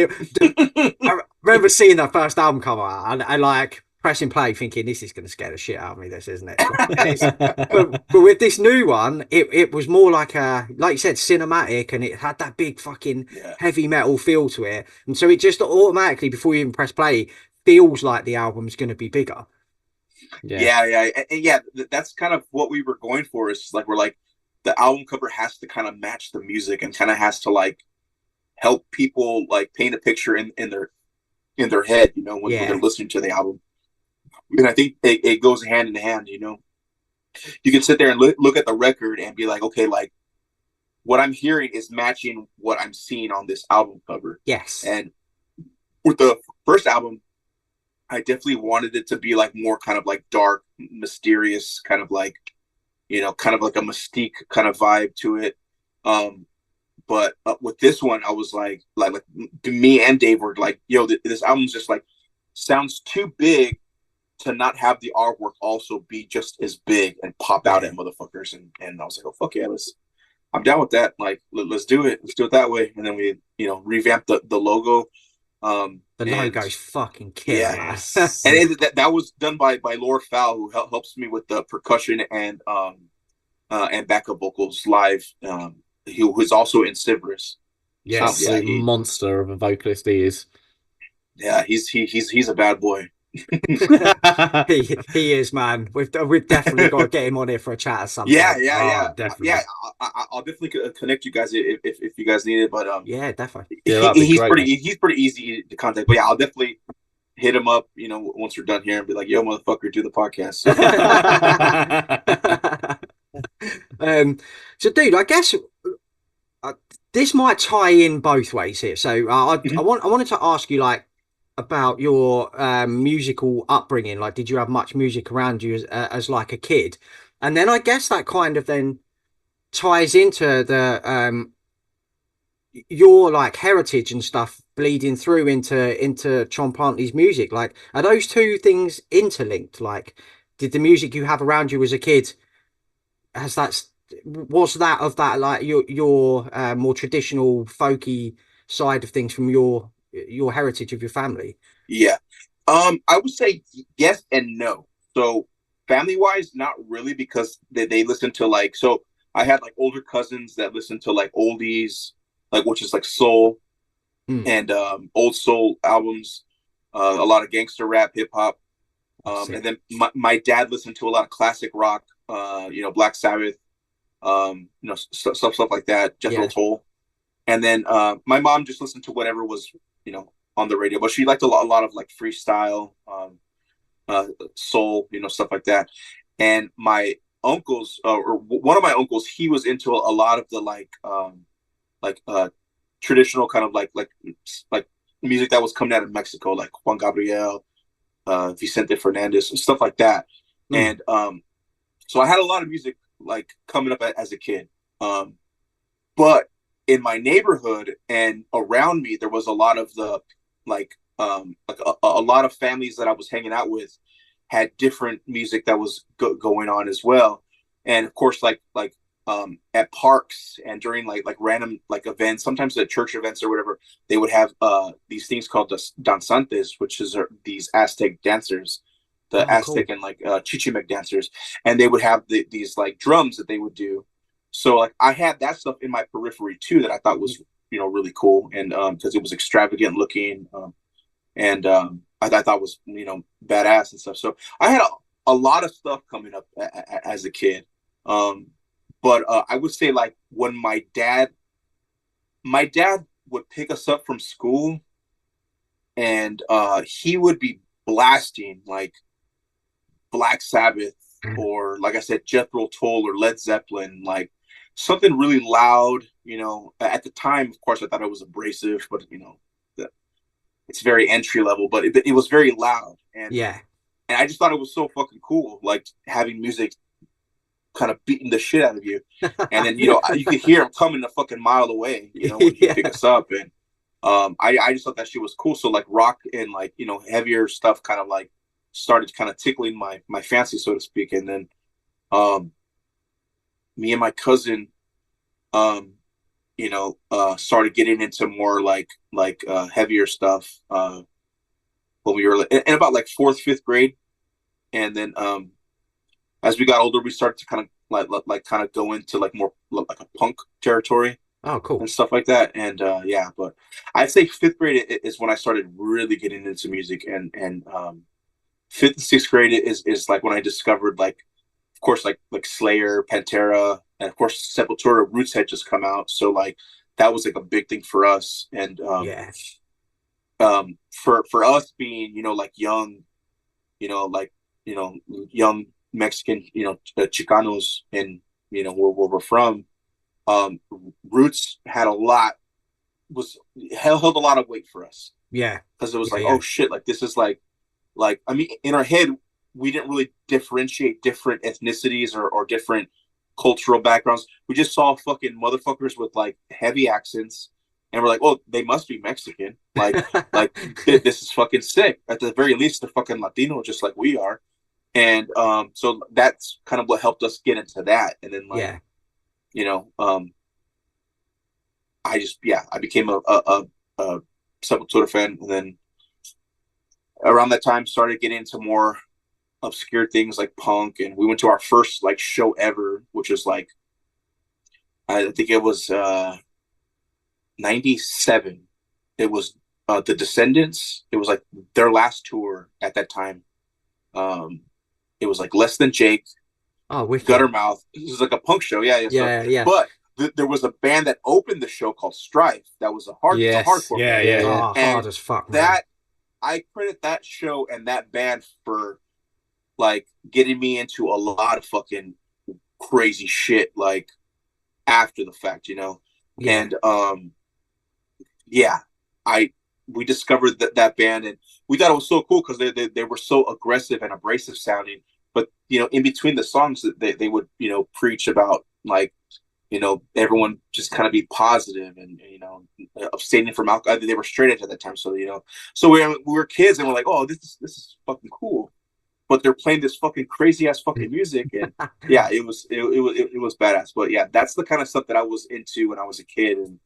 I remember seeing that first album cover and like pressing play thinking this is going to scare the shit out of me, this isn't it? but with this new one it was more like you said, cinematic, and it had that big fucking heavy metal feel to it, and so it just automatically, before you even press play, feels like the album's going to be bigger. Yeah, that's kind of what we were going for. Is like, we're like, the album cover has to kind of match the music and kind of has to like help people like paint a picture in their head, you know, when they're listening to the album. And I think it goes hand in hand, you know. You can sit there and look at the record and be like, okay, like what I'm hearing is matching what I'm seeing on this album cover. Yes. And with the first album, I definitely wanted it to be like more kind of like dark, mysterious, kind of like, you know, kind of like a Mystique kind of vibe to it. But with this one, I was like me and Dave were like, yo, this album's just like sounds too big to not have the artwork also be just as big and pop out at motherfuckers. And I was like, oh, fuck yeah, I'm down with that. Like, let's do it. Let's do it that way. And then we, you know, revamped the logo. The logo's fucking killer. Yeah. And that was done by Laura Fowl, who helps me with the percussion and backup vocals live. Who is also in Cerberus. Yes, a monster of a vocalist he is. Yeah, he's a bad boy. he is, man. We've definitely got to get him on here for a chat at some point. Yeah, definitely. Yeah, I'll definitely connect you guys if you guys need it. But yeah, definitely. He's pretty easy to contact. But yeah, I'll definitely hit him up, you know, once we're done here, and be like, yo, motherfucker, do the podcast. So dude, I guess this might tie in both ways here. So I wanted to ask you like about your musical upbringing. Like, did you have much music around you as like a kid? And then I guess that kind of then ties into the your like heritage and stuff bleeding through into Tzompantli's music. Like, are those two things interlinked? Like, did the music you have around you as a kid has that was that of that like your more traditional folky side of things from your heritage of your family? Yeah. I would say yes and no. So family wise, not really, because they listen to like, so I had like older cousins that listened to like oldies, like, which is like soul Mm, and old soul albums, a lot of gangster rap, hip hop. And sick. then my dad listened to a lot of classic rock, Black Sabbath, stuff like that, Jethro Yeah. Tull. And then my mom just listened to whatever was, on the radio, but she liked a lot of like freestyle, soul, stuff like that. And my uncles, or one of my uncles, he was into a lot of the like traditional kind of like music that was coming out of Mexico, like Juan Gabriel, Vicente Fernandez, and stuff like that. Mm, And so I had a lot of music like coming up as a kid. But in my neighborhood and around me, there was a lot of the like a lot of families that I was hanging out with had different music that was going on as well. And of course, at parks and during like random like events, sometimes at church events or whatever, they would have these things called the danzantes, which is these Aztec dancers, the oh, Aztec cool. and like Chichimec dancers, and they would have these like drums that they would do. So like I had that stuff in my periphery too that I thought was really cool, and because it was extravagant looking, and I thought was badass and stuff. So I had a lot of stuff coming up as a kid. Um, but I would say like when my dad would pick us up from school, and he would be blasting like Black Sabbath, or like I said, Jethro Tull or Led Zeppelin, like something really loud. At the time, of course, I thought it was abrasive, but it's very entry level, but it was very loud, Yeah. and I just thought it was so fucking cool, like having music kind of beating the shit out of you, and then you could hear him coming a fucking mile away, when he'd pick Yeah. us up, and I just thought that shit was cool. So like rock and like heavier stuff kind of like started kind of tickling my fancy, so to speak, and then um, me and my cousin started getting into more heavier stuff when we were in about like fourth, fifth grade, and then as we got older, we started to kind of like kind of go into like more like a punk territory Oh, cool. and stuff like that. And yeah, but I'd say fifth grade is when I started really getting into music, and fifth and sixth grade is like when I discovered, like, of course, like Slayer, Pantera, and of course Sepultura. Roots had just come out, so like that was like a big thing for us. And Yeah. for us being like young, like young Mexican, Chicanos, and where we're from, um, Roots had a lot was held a lot of weight for us, Yeah. because it was Yeah. like, Yeah. oh shit, like this is like I mean, in our head we didn't really differentiate different ethnicities or different cultural backgrounds. We just saw fucking motherfuckers with like heavy accents, and we're like, oh, they must be Mexican. Like this is fucking sick. At the very least, they're fucking Latino, just like we are. And so that's kind of what helped us get into that. And then like Yeah. you know, I became a Sepultura fan, and then around that time started getting into more obscure things like punk, and we went to our first like show ever, which was like I think it was 97. It was the Descendants. It was like their last tour at that time. Um, it was like Less Than Jake, Oh, wicked. Guttermouth. This was like a punk show, yeah, yeah. So, Yeah. Yeah. but there was a band that opened the show called Strife. That was it's a Yes. hardcore Yeah. band, Yeah. Yeah. Oh, hard and as fuck, man. that I credit that show and that band for like getting me into a lot of fucking crazy shit, like after the fact. Yeah. And yeah, I we discovered that band, and we thought it was so cool because they were so aggressive and abrasive sounding, but in between the songs, they would preach about like everyone just kind of be positive and abstaining from alcohol. They were straight edge at that time, so so we were kids and we're like, oh, this is fucking cool, but they're playing this fucking crazy ass fucking music, and yeah, it was badass. But yeah, that's the kind of stuff that I was into when I was a kid, and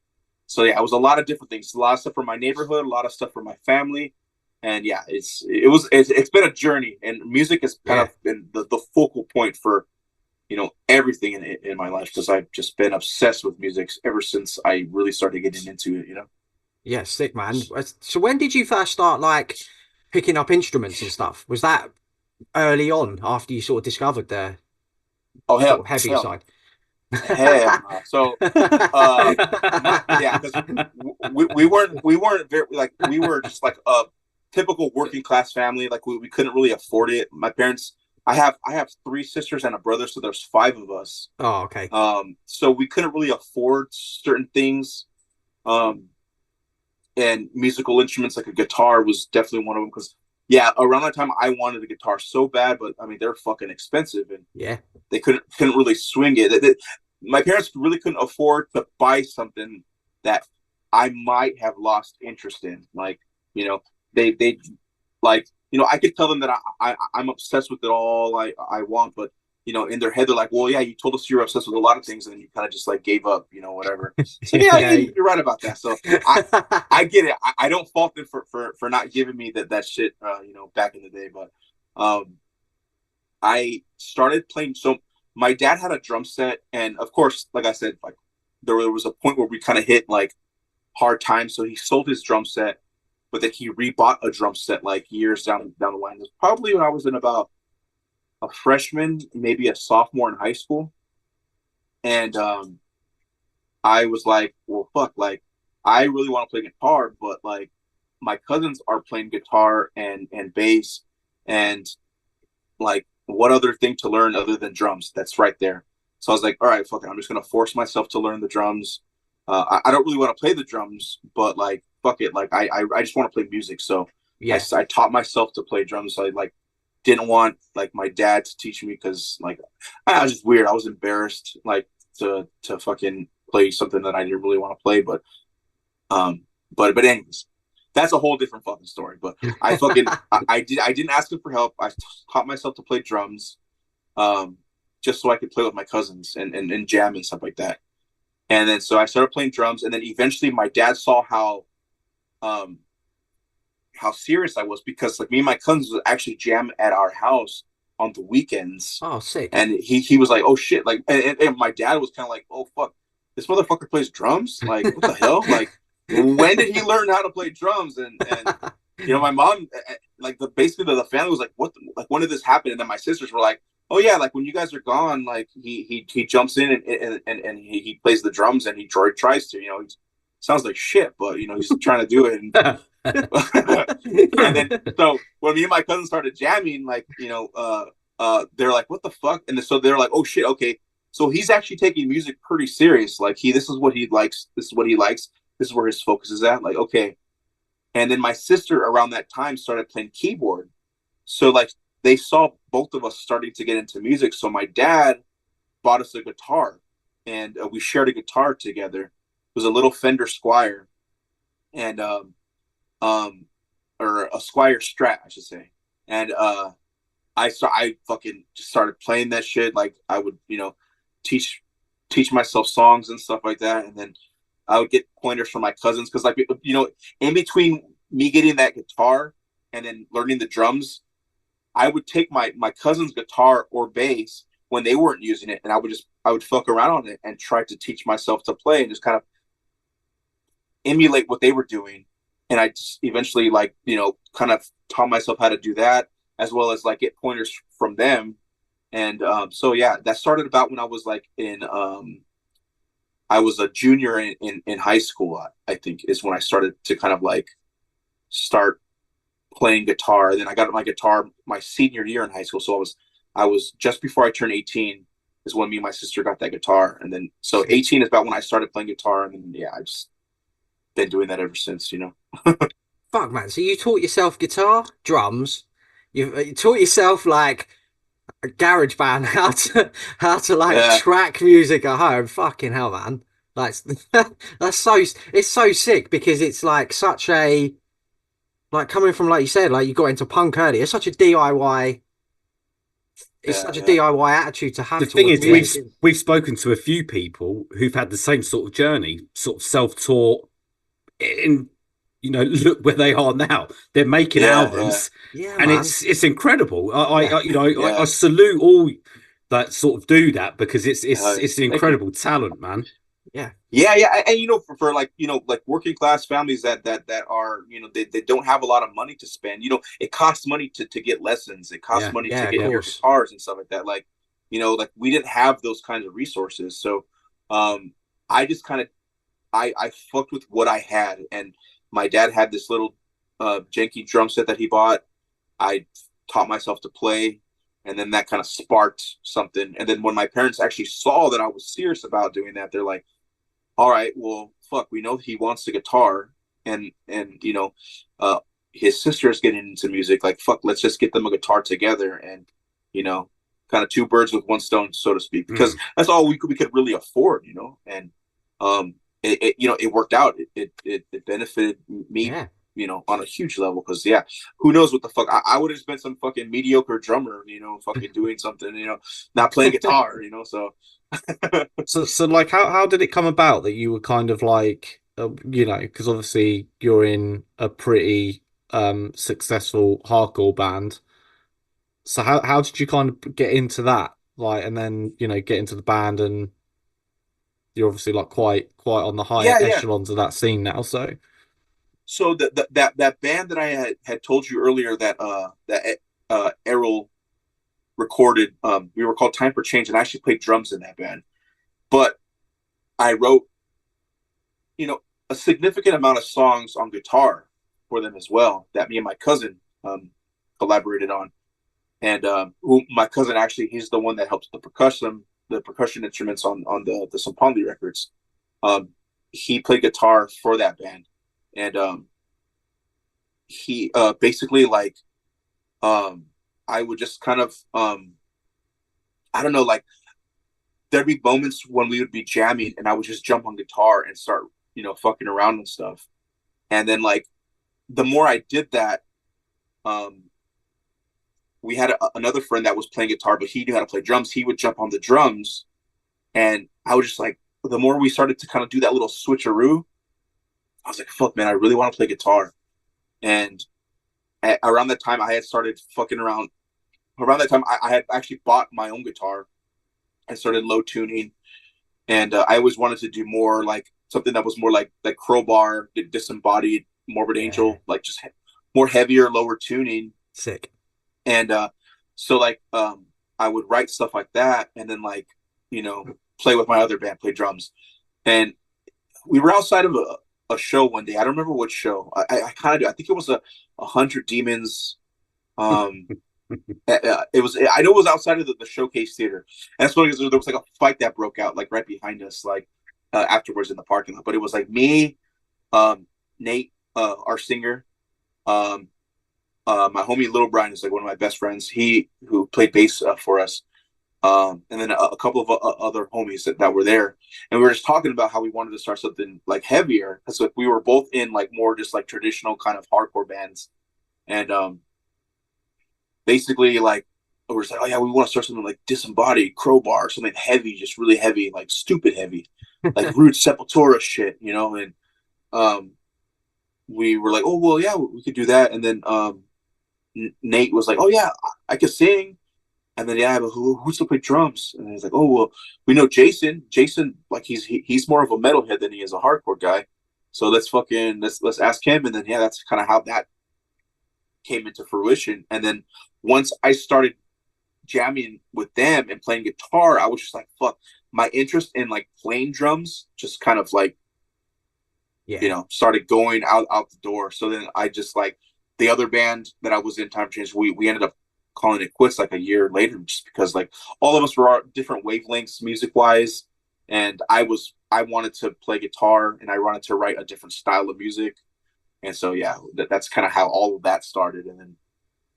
so yeah, it was a lot of different things, a lot of stuff from my neighborhood, a lot of stuff from my family, and yeah, it's been a journey, and music has kind Yeah. of been the focal point for everything in my life, because I've just been obsessed with music ever since I really started getting into it. Yeah, sick, man. So when did you first start like picking up instruments and stuff? Was that early on after you sort of discovered the Oh sort hell, of heavy hell, side? hell no. So my yeah, because we weren't very, like, we were just like a typical working class family. Like we couldn't really afford it. My parents, I have three sisters and a brother, so there's five of us. Oh, okay. So we couldn't really afford certain things. Um, and musical instruments like a guitar was definitely one of them, because yeah, around that time I wanted a guitar so bad, but I mean they're fucking expensive, and Yeah. they couldn't really swing it. My parents really couldn't afford to buy something that I might have lost interest in. Like, they like, I could tell them that I'm obsessed with it all I want, but in their head they're like, well, yeah, you told us you're obsessed with a lot of things, and then you kind of just like gave up, whatever. So yeah, Yeah. you're right about that. So I get it. I don't fault them for not giving me that shit, back in the day, but um I started playing. So my dad had a drum set, and of course, like I said, like there was a point where we kind of hit like hard times. So he sold his drum set, but then he rebought a drum set like years down the line. It was probably when I was in about a freshman, maybe a sophomore in high school, and I was like, well, fuck, like I really want to play guitar, but like my cousins are playing guitar and bass, and like what other thing to learn other than drums that's right there. So I was like, all right, fuck it, I'm just gonna force myself to learn the drums. I don't really want to play the drums, but like fuck it, like I just want to play music. So Yeah. I taught myself to play drums. So I like didn't want like my dad to teach me, because like I was just weird. I was embarrassed like to fucking play something that I didn't really want to play. Um but anyways, that's a whole different fucking story. But I didn't ask him for help. I taught myself to play drums, um, just so I could play with my cousins and jam and stuff like that. And then so I started playing drums, and then eventually my dad saw um how serious I was, because like me and my cousins would actually jam at our house on the weekends, Oh, sick. and he was like, oh shit, like, and my dad was kind of like, oh fuck, this motherfucker plays drums, like what the hell, like when did he learn how to play drums? And my mom, like basically the family was like, what like when did this happen? And then my sisters were like, oh yeah, like when you guys are gone, like he jumps in and he plays the drums, and he tries to, he sounds like shit, but he's trying to do it. And then so when me and my cousin started jamming, like they're like, what the fuck? And so they're like, oh shit, okay, so he's actually taking music pretty serious. Like this is what he likes, this is what he likes, this is where his focus is at. Like, okay. And then my sister around that time started playing keyboard. So like they saw both of us starting to get into music. So my dad bought us a guitar, and we shared a guitar together. It was a little Fender Squire, and um or a Squire Strat, I should say. And I fucking just started playing that shit. Like I would, teach myself songs and stuff like that, and then I would get pointers from my cousins, because like in between me getting that guitar and then learning the drums, I would take my cousin's guitar or bass when they weren't using it, and I would fuck around on it and try to teach myself to play and just kind of emulate what they were doing. And I just eventually like kind of taught myself how to do that, as well as like get pointers from them. And so yeah, that started about when I was like in I was a junior in high school, I think, is when I started to kind of like start playing guitar. Then I got my guitar my senior year in high school. So I was just before I turned 18 is when me and my sister got that guitar. And then so 18 is about when I started playing guitar. And then yeah, I just been doing that ever since. Fuck, man. So you taught yourself guitar, drums. You taught yourself like garage band, how to like Yeah, track music at home. Fucking hell, man. Like that's so it's so sick because it's like such a like coming from like you said, like you got into punk early. It's such a DIY. It's yeah, such a yeah. DIY attitude to The have thing towards is, music. we've spoken to a few people who've had the same sort of journey, sort of self-taught. In look where they are now. They're making Yeah, yeah, albums, Yeah, and man. it's incredible. Yeah, I salute all that sort of do that because yeah. it's an Thank you. incredible talent, man. yeah, Yeah, yeah, and for like like working class families that are they don't have a lot of money to spend. It costs money to get lessons. It costs Yeah, money to yeah. Of get yeah. your course. guitars and stuff like that. Like we didn't have those kinds of resources. So um, I just kind of I fucked with what I had, and my dad had this little janky drum set that he bought. I taught myself to play, and then that kind of sparked something. And then when my parents actually saw that I was serious about doing that, they're like, all right, well, fuck, we know he wants the guitar, and uh, his sister is getting into music. Like, fuck, let's just get them a guitar together, and you know, kind of two birds with one stone, so to speak, because Mm. that's all we could really afford. And it worked out. It benefited me, Yeah. on a huge level. Because yeah, who knows what the fuck I would have just been some fucking mediocre drummer, fucking doing something, not playing guitar. So So like, how did it come about that you were kind of like, because obviously you're in a pretty successful hardcore band. So how did you kind of get into that, like, and then get into the band, and you're obviously like quite on the higher yeah, yeah. echelons of that scene now. So So that band that I had told you earlier that Errol recorded, we were called Time for Change, and I actually played drums in that band. But I wrote, you know, a significant amount of songs on guitar for them as well that me and my cousin collaborated on. And who my cousin actually, he's the one that helps the percussion instruments on the Tzompantli records. Um, he played guitar for that band, and he basically like I would just kind of I don't know, like there'd be moments when we would be jamming and I would just jump on guitar and start fucking around and stuff. And then like the more I did that, um we had another friend that was playing guitar, but he knew how to play drums. He would jump on the drums, and I was just like, the more we started to kind of do that little switcheroo, I was like, fuck, man, I really want to play guitar. And around that time, I had started fucking around. Around that time, I had actually bought my own guitar. I started low tuning, and I always wanted to do more like something that was more like Crowbar, Disembodied, Morbid Yeah. Angel, like just more heavier, lower tuning. Sick. And so like I would write stuff like that, and then like play with my other band, play drums. And we were outside of a show one day. I don't remember which show. I kind of do. I think it was a Hundred Demons. Um, it was. I know it was outside of the Showcase Theater, and that's funny because there was like a fight that broke out like right behind us, like afterwards in the parking lot. But it was like me, Nate, our singer, um, my homie Little Brian is like one of my best friends. He who played bass for us, and then a couple of other homies that were there, and we were just talking about how we wanted to start something like heavier because like we were both in like more just like traditional kind of hardcore bands, and basically like we were just like, oh yeah, we want to start something like Disembodied, Crowbar, something heavy, just really heavy, like stupid heavy, like Root Sepultura shit, and um, we were like, oh well, yeah, we could do that, and then Nate was like, oh yeah, I could sing. And then yeah, but who's to play drums? And he's like, oh well, we know Jason. Jason, like he's more of a metalhead than he is a hardcore guy. So let's ask him. And then yeah, that's kind of how that came into fruition. And then once I started jamming with them and playing guitar, I was just like, fuck, my interest in like playing drums just kind of like Yeah. started going out the door. So then I just like the other band that I was in, Time Change, we ended up calling it quits like a year later, just because like all of us were on different wavelengths music wise, and I wanted to play guitar and I wanted to write a different style of music, and so yeah, that's kind of how all of that started. And then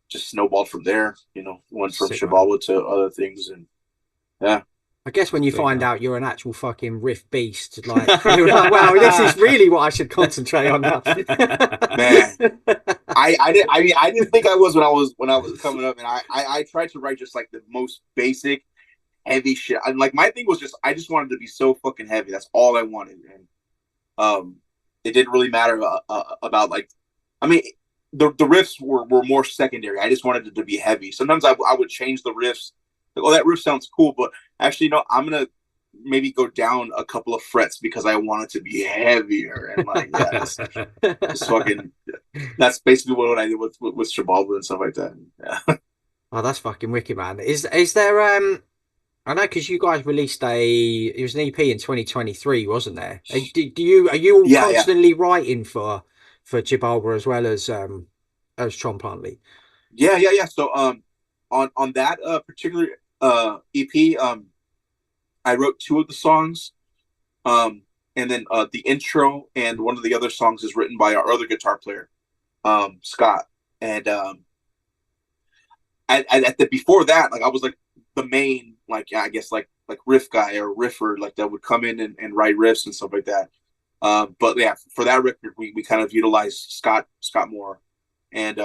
just snowballed from there. You know, went from Sick, man. Chivalva to other things, and yeah. I guess when you Big find man. out you're an actual fucking riff beast, like you're like, wow, this is really what I should concentrate on now. Man, I didn't think I was when I was coming up, and I tried to write just like the most basic heavy shit. I, like my thing was just I just wanted to be so fucking heavy. That's all I wanted, and it didn't really matter about like, I mean, the riffs were more secondary. I just wanted it to be heavy. Sometimes I would change the riffs. Like, oh, that riff sounds cool, but actually, no, I'm gonna maybe go down a couple of frets because I want it to be heavier. And like, yeah, it's fucking. That's basically what I did with Shibalba and stuff like that. Yeah. Oh, that's fucking wicked, man. Is there I know because you guys released it was an EP in 2023, wasn't there? Are you all Yeah, yeah, constantly writing for Chibalba as Tzompantli? yeah, yeah, yeah. So on that particular EP, I wrote two of the songs. And then the intro and one of the other songs is written by our other guitar player, Scott. And at the before that, like I was like the main, like I guess like riff guy or riffer, like that would come in and write riffs and stuff like that. But yeah, for that record, we kind of utilized Scott more, and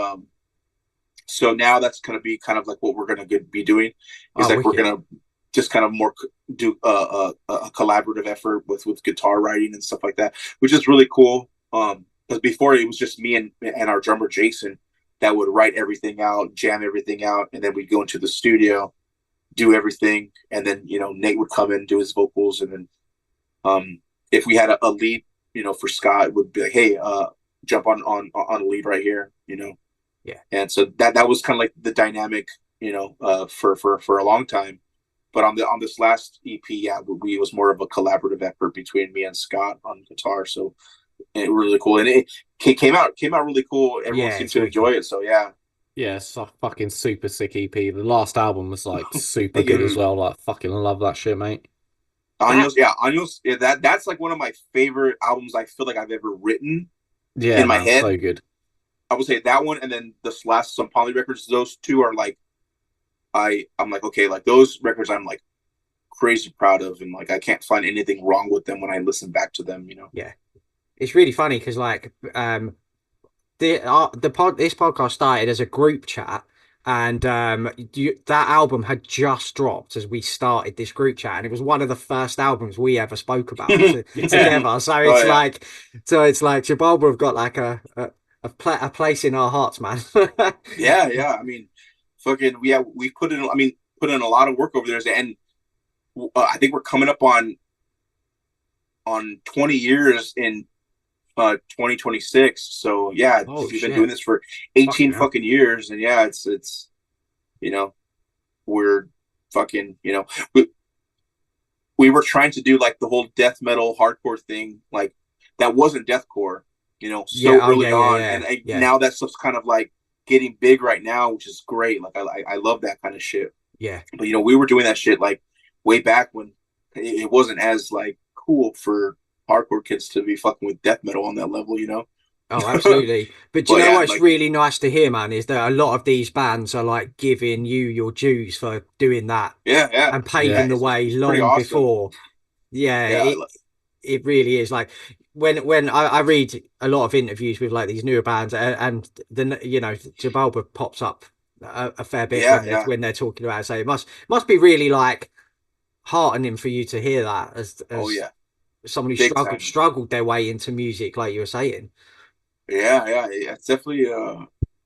so now that's going to be kind of like what we're going to be doing is Oh, like we're wicked. going to just kind of more do a collaborative effort with guitar writing and stuff like that, which is really cool. Because before it was just me and our drummer Jason that would write everything out, jam everything out, and then we'd go into the studio, do everything, and then Nate would come in, do his vocals, and then if we had a lead, for Scott, it would be like, hey, jump on a lead right here, Yeah. and so that was kind of like the dynamic, for a long time. But on this last EP, yeah, it was more of a collaborative effort between me and Scott on guitar. So it was really cool, and it came out really cool. Everyone Yeah, seemed it's to enjoy wicked. it. So yeah, Yeah, it's a fucking super sick EP. The last album was like super thank you. good as well. Like fucking love that shit, mate. That Años, yeah, that's like one of my favorite albums I feel like I've ever written Yeah, in my man, head. so good. I would say that one, and then this last some Poly records. Those two are like I'm like, okay, like those records I'm like crazy proud of, and like I can't find anything wrong with them when I listen back to them. yeah. It's really funny because like this podcast started as a group chat, and that album had just dropped as we started this group chat, and it was one of the first albums we ever spoke about Yeah. together. So Oh yeah, it's like Chibalba have got like a place in our hearts, man. yeah, yeah. I mean, fucking, we put in. I mean, put in a lot of work over there, and I think we're coming up on 20 years in 2026. So yeah, Oh we've been doing shit! this for Fucking 18 hell! fucking years, and yeah, it's you know we're fucking we were trying to do like the whole death metal hardcore thing, like that wasn't deathcore, Yeah. so Oh yeah. early Yeah. on, Yeah. and Yeah. now that stuff's kind of like getting big right now, which is great. Like I love that kind of shit. Yeah. But we were doing that shit like way back when it wasn't as like cool for hardcore kids to be fucking with death metal on that level. Oh, absolutely. But do you But know yeah, what's like really nice to hear, man, is that a lot of these bands are like giving you your dues for doing that yeah, yeah, and yeah. paving the It's way pretty long awesome. before. Yeah, Yeah, it really is. Like when I read a lot of interviews with like these newer bands, and then Jabalba pops up a fair bit yeah, yeah. when they're talking about it. So it must be really like heartening for you to hear that Oh as yeah, someone who big time. struggled their way into music, like you were saying. Yeah, yeah, yeah.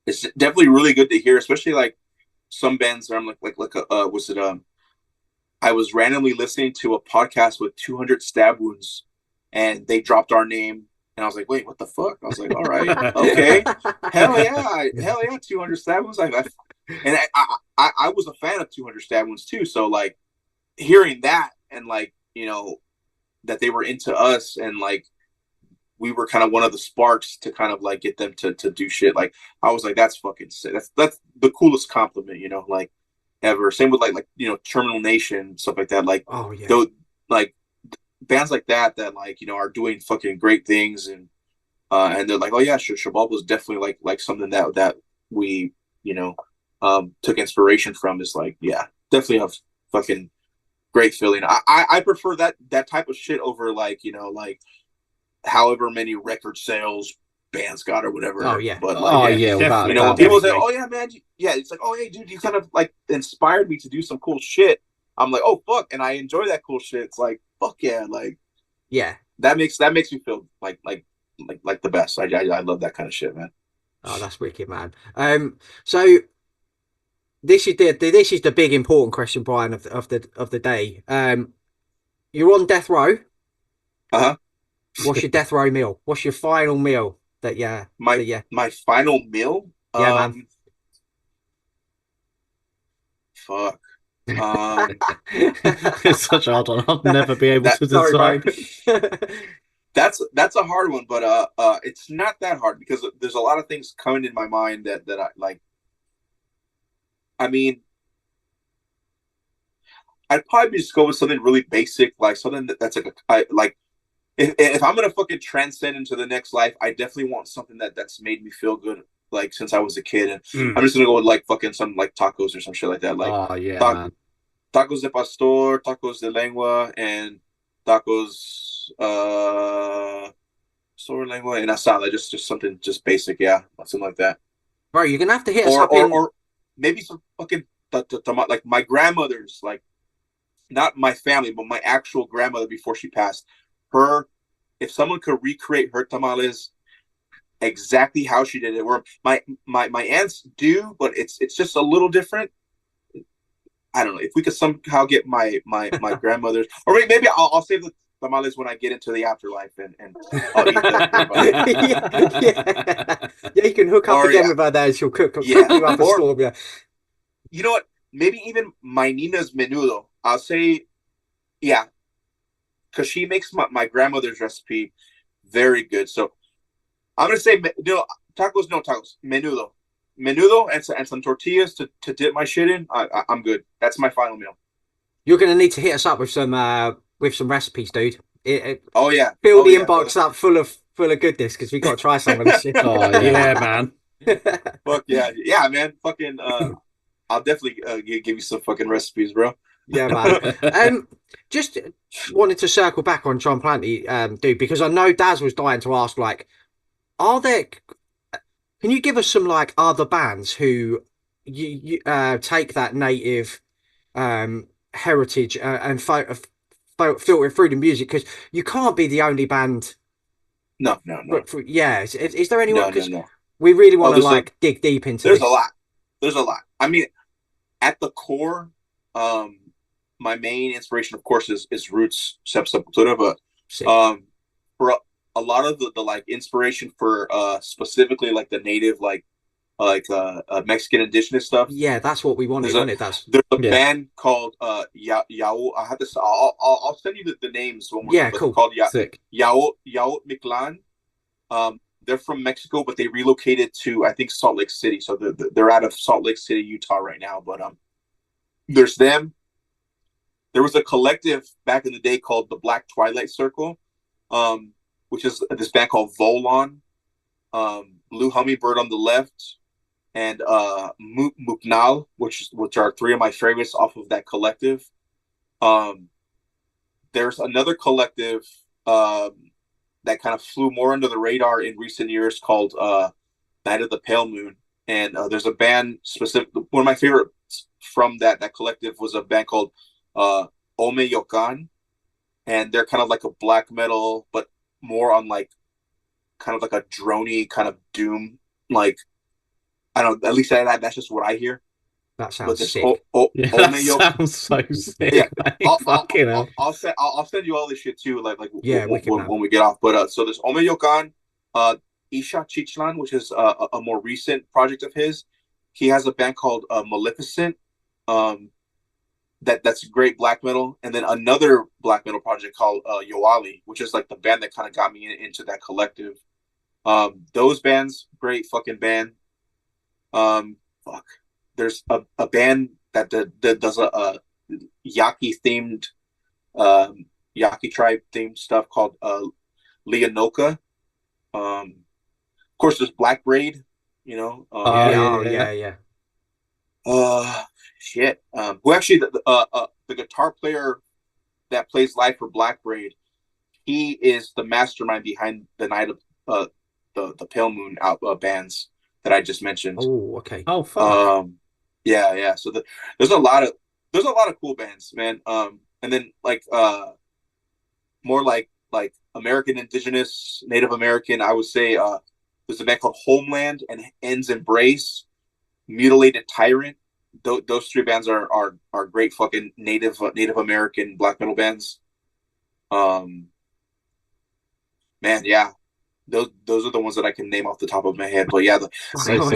It's definitely really good to hear, especially like some bands that I'm like was it I was randomly listening to a podcast with 200 stab wounds, and they dropped our name, and I was like, wait, what the fuck? I was like, all right, okay, hell yeah, 200 stab wounds. And I was a fan of 200 stab wounds too, so like hearing that and like that they were into us, and like we were kind of one of the sparks to kind of like get them to do shit. Like I was like, that's fucking sick. That's the coolest compliment, like ever. Same with like Terminal Nation, stuff like that. Like Oh yeah. though, like bands like that like are doing fucking great things, and they're like, oh yeah, sure, Shabab was definitely like something that we took inspiration from is like, yeah, definitely a fucking great feeling. I prefer that type of shit over like, like however many record sales bands got or Oh whatever. yeah. But like, Oh Yeah, yeah, you without know, when doubt, people say, mate. "Oh yeah, man," yeah, it's like, "Oh hey, dude, you kind of like inspired me to do some cool shit." I'm like, "Oh fuck," and I enjoy that cool shit. It's like, fuck yeah, like yeah. that makes me feel like the best. I love that kind of shit, man. Oh, that's wicked, man. So this is the big important question, Brian, of the day. You're on death row. Uh huh. What's your death row meal? What's your final meal that yeah, My that yeah, my final meal. yeah, man. Fuck. Um, It's such a hard one. I'll never be able that to Sorry, bro. decide. that's a hard one, but it's not that hard because there's a lot of things coming in my mind that I like. I mean, I'd probably just go with something really basic, like something that's like like if I'm gonna fucking transcend into the next life, I definitely want something that's made me feel good, like since I was a kid, and I'm Mm. just gonna go with like fucking some like tacos or some shit like that, like Oh yeah, ta- man. tacos de pastor, tacos de lengua, and tacos pastor lengua and asada, just something just basic, yeah, something like that, Bro, you're gonna have to hit us or up or in. or maybe some fucking like my grandmother's like not my family, but my actual grandmother before she passed. Her, if someone could recreate her tamales exactly how she did it, where my aunts do, but it's just a little different. I don't know if we could somehow get my grandmother's, or maybe I'll save the tamales when I get into the afterlife and I'll eat them for everybody. Yeah, yeah, yeah. You can hook up Or again yeah, with her there. She'll cook yeah, you up a or storm. Yeah, you know what? Maybe even my Nina's menudo. I'll say yeah, because she makes my grandmother's recipe very good. So I'm gonna say tacos, no tacos, menudo, and some tortillas to dip my shit in. I'm good. That's my final meal. you're gonna need to hit us up with some recipes, dude. Fill Oh the yeah, brother. inbox up full of goodness because we got to try some of this shit. Oh yeah, man. Fuck yeah, yeah, man. Fucking I'll definitely give you some fucking recipes, bro. Yeah, man. Um, just wanted to circle back on Tzompantli, dude, because I know Daz was dying to ask, like, are there? Can you give us some like other bands who you take that native heritage and filter it through the music? Because you can't be the only band. No, no, no, But yeah, is there anyone? no, no, Because no. we really Oh, want to like dig deep into there's a this. lot. There's a lot. I mean, at the core, um, my main inspiration, of course, is Roots Sepultura, but Sick. for a lot of the like inspiration for specifically like the native Mexican indigenous stuff. Yeah, that's what we There's wanted, a wasn't it? That's there's a Yeah, band called Yao. I have this. I'll send you the names when we're done. yeah, But they're cool. called sick. Yao Mictlan. They're from Mexico, but they relocated to I think Salt Lake City. So they're out of Salt Lake City, Utah right now. But there's them. There was a collective back in the day called the Black Twilight Circle, um, which is this band called Volon, Blue Hummingbird on the left, and Muknal, which are three of my favorites off of that collective. Um, there's another collective that kind of flew more under the radar in recent years called Night of the Pale Moon, and there's a band specific. One of my favorites from that collective was a band called Ome Yokan, and they're kind of like a black metal, but more on like kind of like a drony kind of doom. Like I don't know, at least that's just what I hear. That But sounds this sick. Yeah, Ome that Yok, sounds so yeah. sick, mate. Fucking hell. I'll send you all this shit too, like Yeah, wicked man. when we get off. But so there's Ome Yokan, Isha Chichlan, which is a more recent project of his. He has a band called Maleficent. Um, that's great black metal, and then another black metal project called Yoali, which is like the band that kind of got me into that collective. Those bands, great fucking band. Fuck, there's a band that does a Yaqui themed, Yaqui tribe themed stuff called Leonoka. Of course, there's Black Braid, you know. Oh Yeah, yeah, oh yeah. yeah, yeah. Shit. Who actually the guitar player that plays live for Black Braid, he is the mastermind behind the Night of the Pale Moon bands that I just mentioned. Oh, okay. Oh, fuck. Yeah. So there's a lot of cool bands, man. And then like more like American Indigenous, Native American. I would say there's a band called Homeland and Ends Embrace, Mutilated Tyrant. Those three bands are great fucking Native American black metal bands. Um, man, yeah, those are the ones that I can name off the top of my head. But yeah, So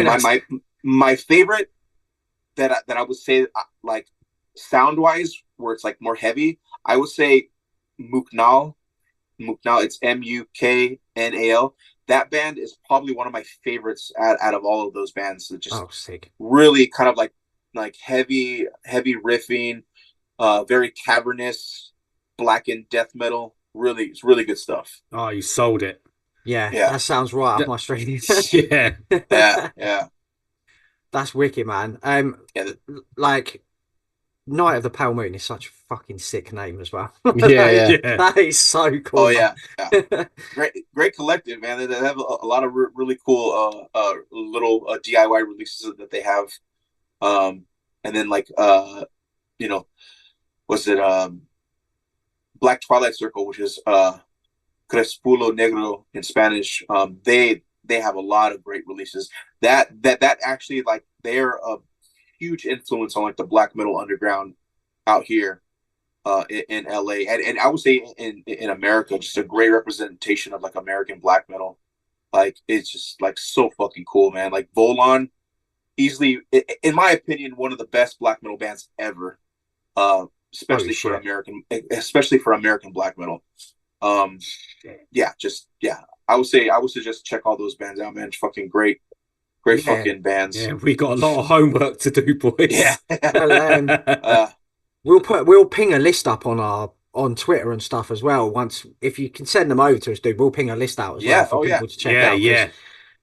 my favorite that I would say like sound wise, where it's like more heavy, I would say Muknal. Muknal, it's Muknal. That band is probably one of my favorites out of all of those bands. It just sick. really kind of like heavy riffing, very cavernous, blackened death metal. Really, it's really good stuff. Oh, you sold it. Yeah, Yeah, that sounds right up my street. Yeah. yeah. That's wicked, man. Yeah, Like Night of the Pale Moon is such a fucking sick name as well. Yeah. That is so cool. oh yeah, yeah. Great collective, man. They have a lot of really cool little DIY releases that they have. And then like you know, was it Black Twilight Circle, which is Crespulo Negro in Spanish. They have a lot of great releases. That actually, like, they're a huge influence on like the black metal underground out here in LA, and I would say in America, just a great representation of like American black metal. Like, it's just like so fucking cool, man. Like Volon, easily, in my opinion, one of the best black metal bands ever. Especially for American black metal. Yeah, I would suggest check all those bands out, man. It's fucking great fucking bands. Yeah, we got a lot of homework to do, boys. Yeah. Well, we'll ping a list up on Twitter and stuff as well. Once, if you can send them over to us, dude, we'll ping a list out as well for people to check out. Yeah.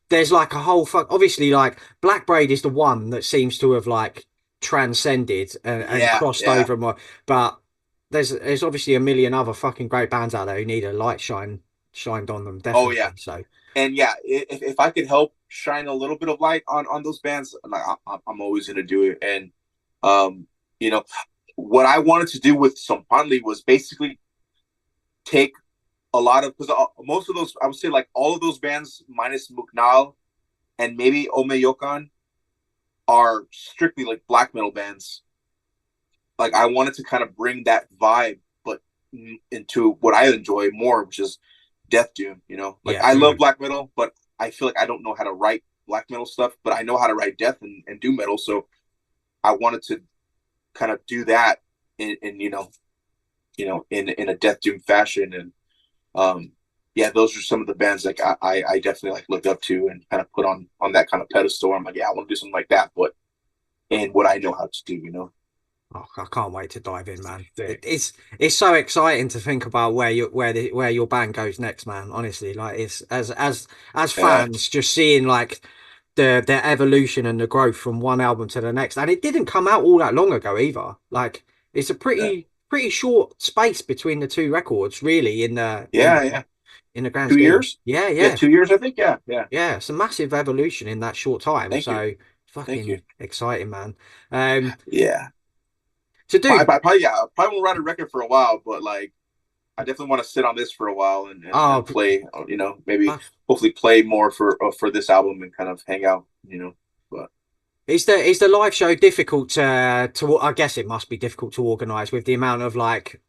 There's like a whole obviously, like Black Braid is the one that seems to have like transcended and crossed over more, but there's obviously a million other fucking great bands out there who need a light shined on them, definitely. Oh yeah. So, and yeah, if I could help shine a little bit of light on those bands, like, I'm always gonna do it. And you know, what I wanted to do with Tzompantli was basically take a lot of, because most of those, I would say like all of those bands minus Muknal and maybe Omeyokan are strictly like black metal bands. Like, I wanted to kind of bring that vibe, but into what I enjoy more, which is death doom. You know, like, I love black metal, but I feel like I don't know how to write black metal stuff, but I know how to write death and doom metal. So I wanted to kind of do that in in a death doom fashion. And yeah, those are some of the bands like I definitely like look up to and kind of put on that kind of pedestal. I'm like, yeah, I want to do something like that, but and what I know how to do, you know. Oh, I can't wait to dive in, man. It's so exciting to think about where your band goes next, man. Honestly, like, it's as fans, just seeing like their evolution and the growth from one album to the next, and it didn't come out all that long ago either. Like, it's a pretty short space between the two records, really. In the in the grand 2 scheme. years, yeah, 2 years, I think. Yeah. It's a massive evolution in that short time. Thank you. Fucking exciting, man. Yeah. To do, I probably won't write a record for a while, but like, I definitely want to sit on this for a while and play. You know, maybe hopefully play more for this album and kind of hang out. You know, but is the live show difficult to? I guess it must be difficult to organize with the amount of like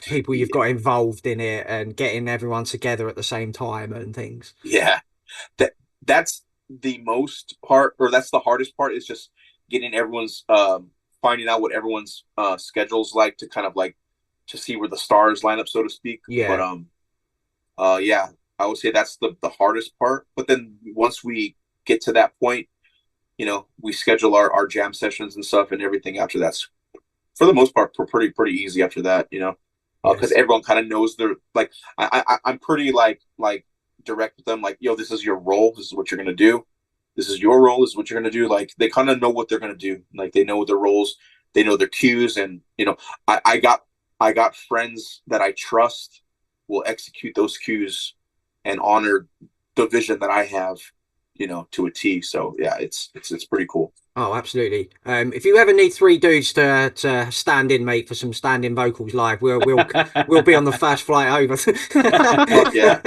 people you've got involved in it and getting everyone together at the same time and things. Yeah, that's the most part, or that's the hardest part, is just getting everyone's finding out what everyone's schedule's like, to kind of like to see where the stars line up, so to speak. Yeah. But yeah, I would say that's the hardest part. But then once we get to that point, you know, we schedule our jam sessions and stuff, and everything after that's, for the most part, pretty easy after that, you know, because everyone kind of knows their, like, I'm pretty like direct with them, like, yo, this is your role, this is what you're gonna do. this is your role. This is what you're gonna do. Like they kind of know what they're gonna do. Like they know their roles, they know their cues, and I got friends that I trust will execute those cues and honor the vision that I have, to a T. So yeah, it's pretty cool. Oh, absolutely. If you ever need three dudes to stand in, mate, for some standing vocals live, we'll be on the first flight over. Fuck yeah.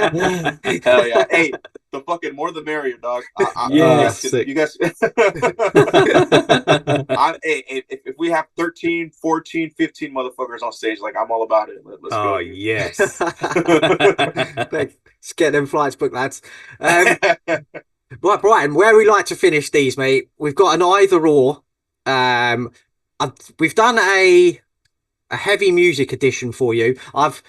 Hell yeah. Hey, the fucking more the merrier, dog. Yeah, you guys if we have 13, 14, 15 motherfuckers on stage, like I'm all about it. Let's go. Oh, yes. Let's get them flights booked, lads. Right, Brighton, where we like to finish these, mate, we've got an either or. We've done a heavy music edition for you. I've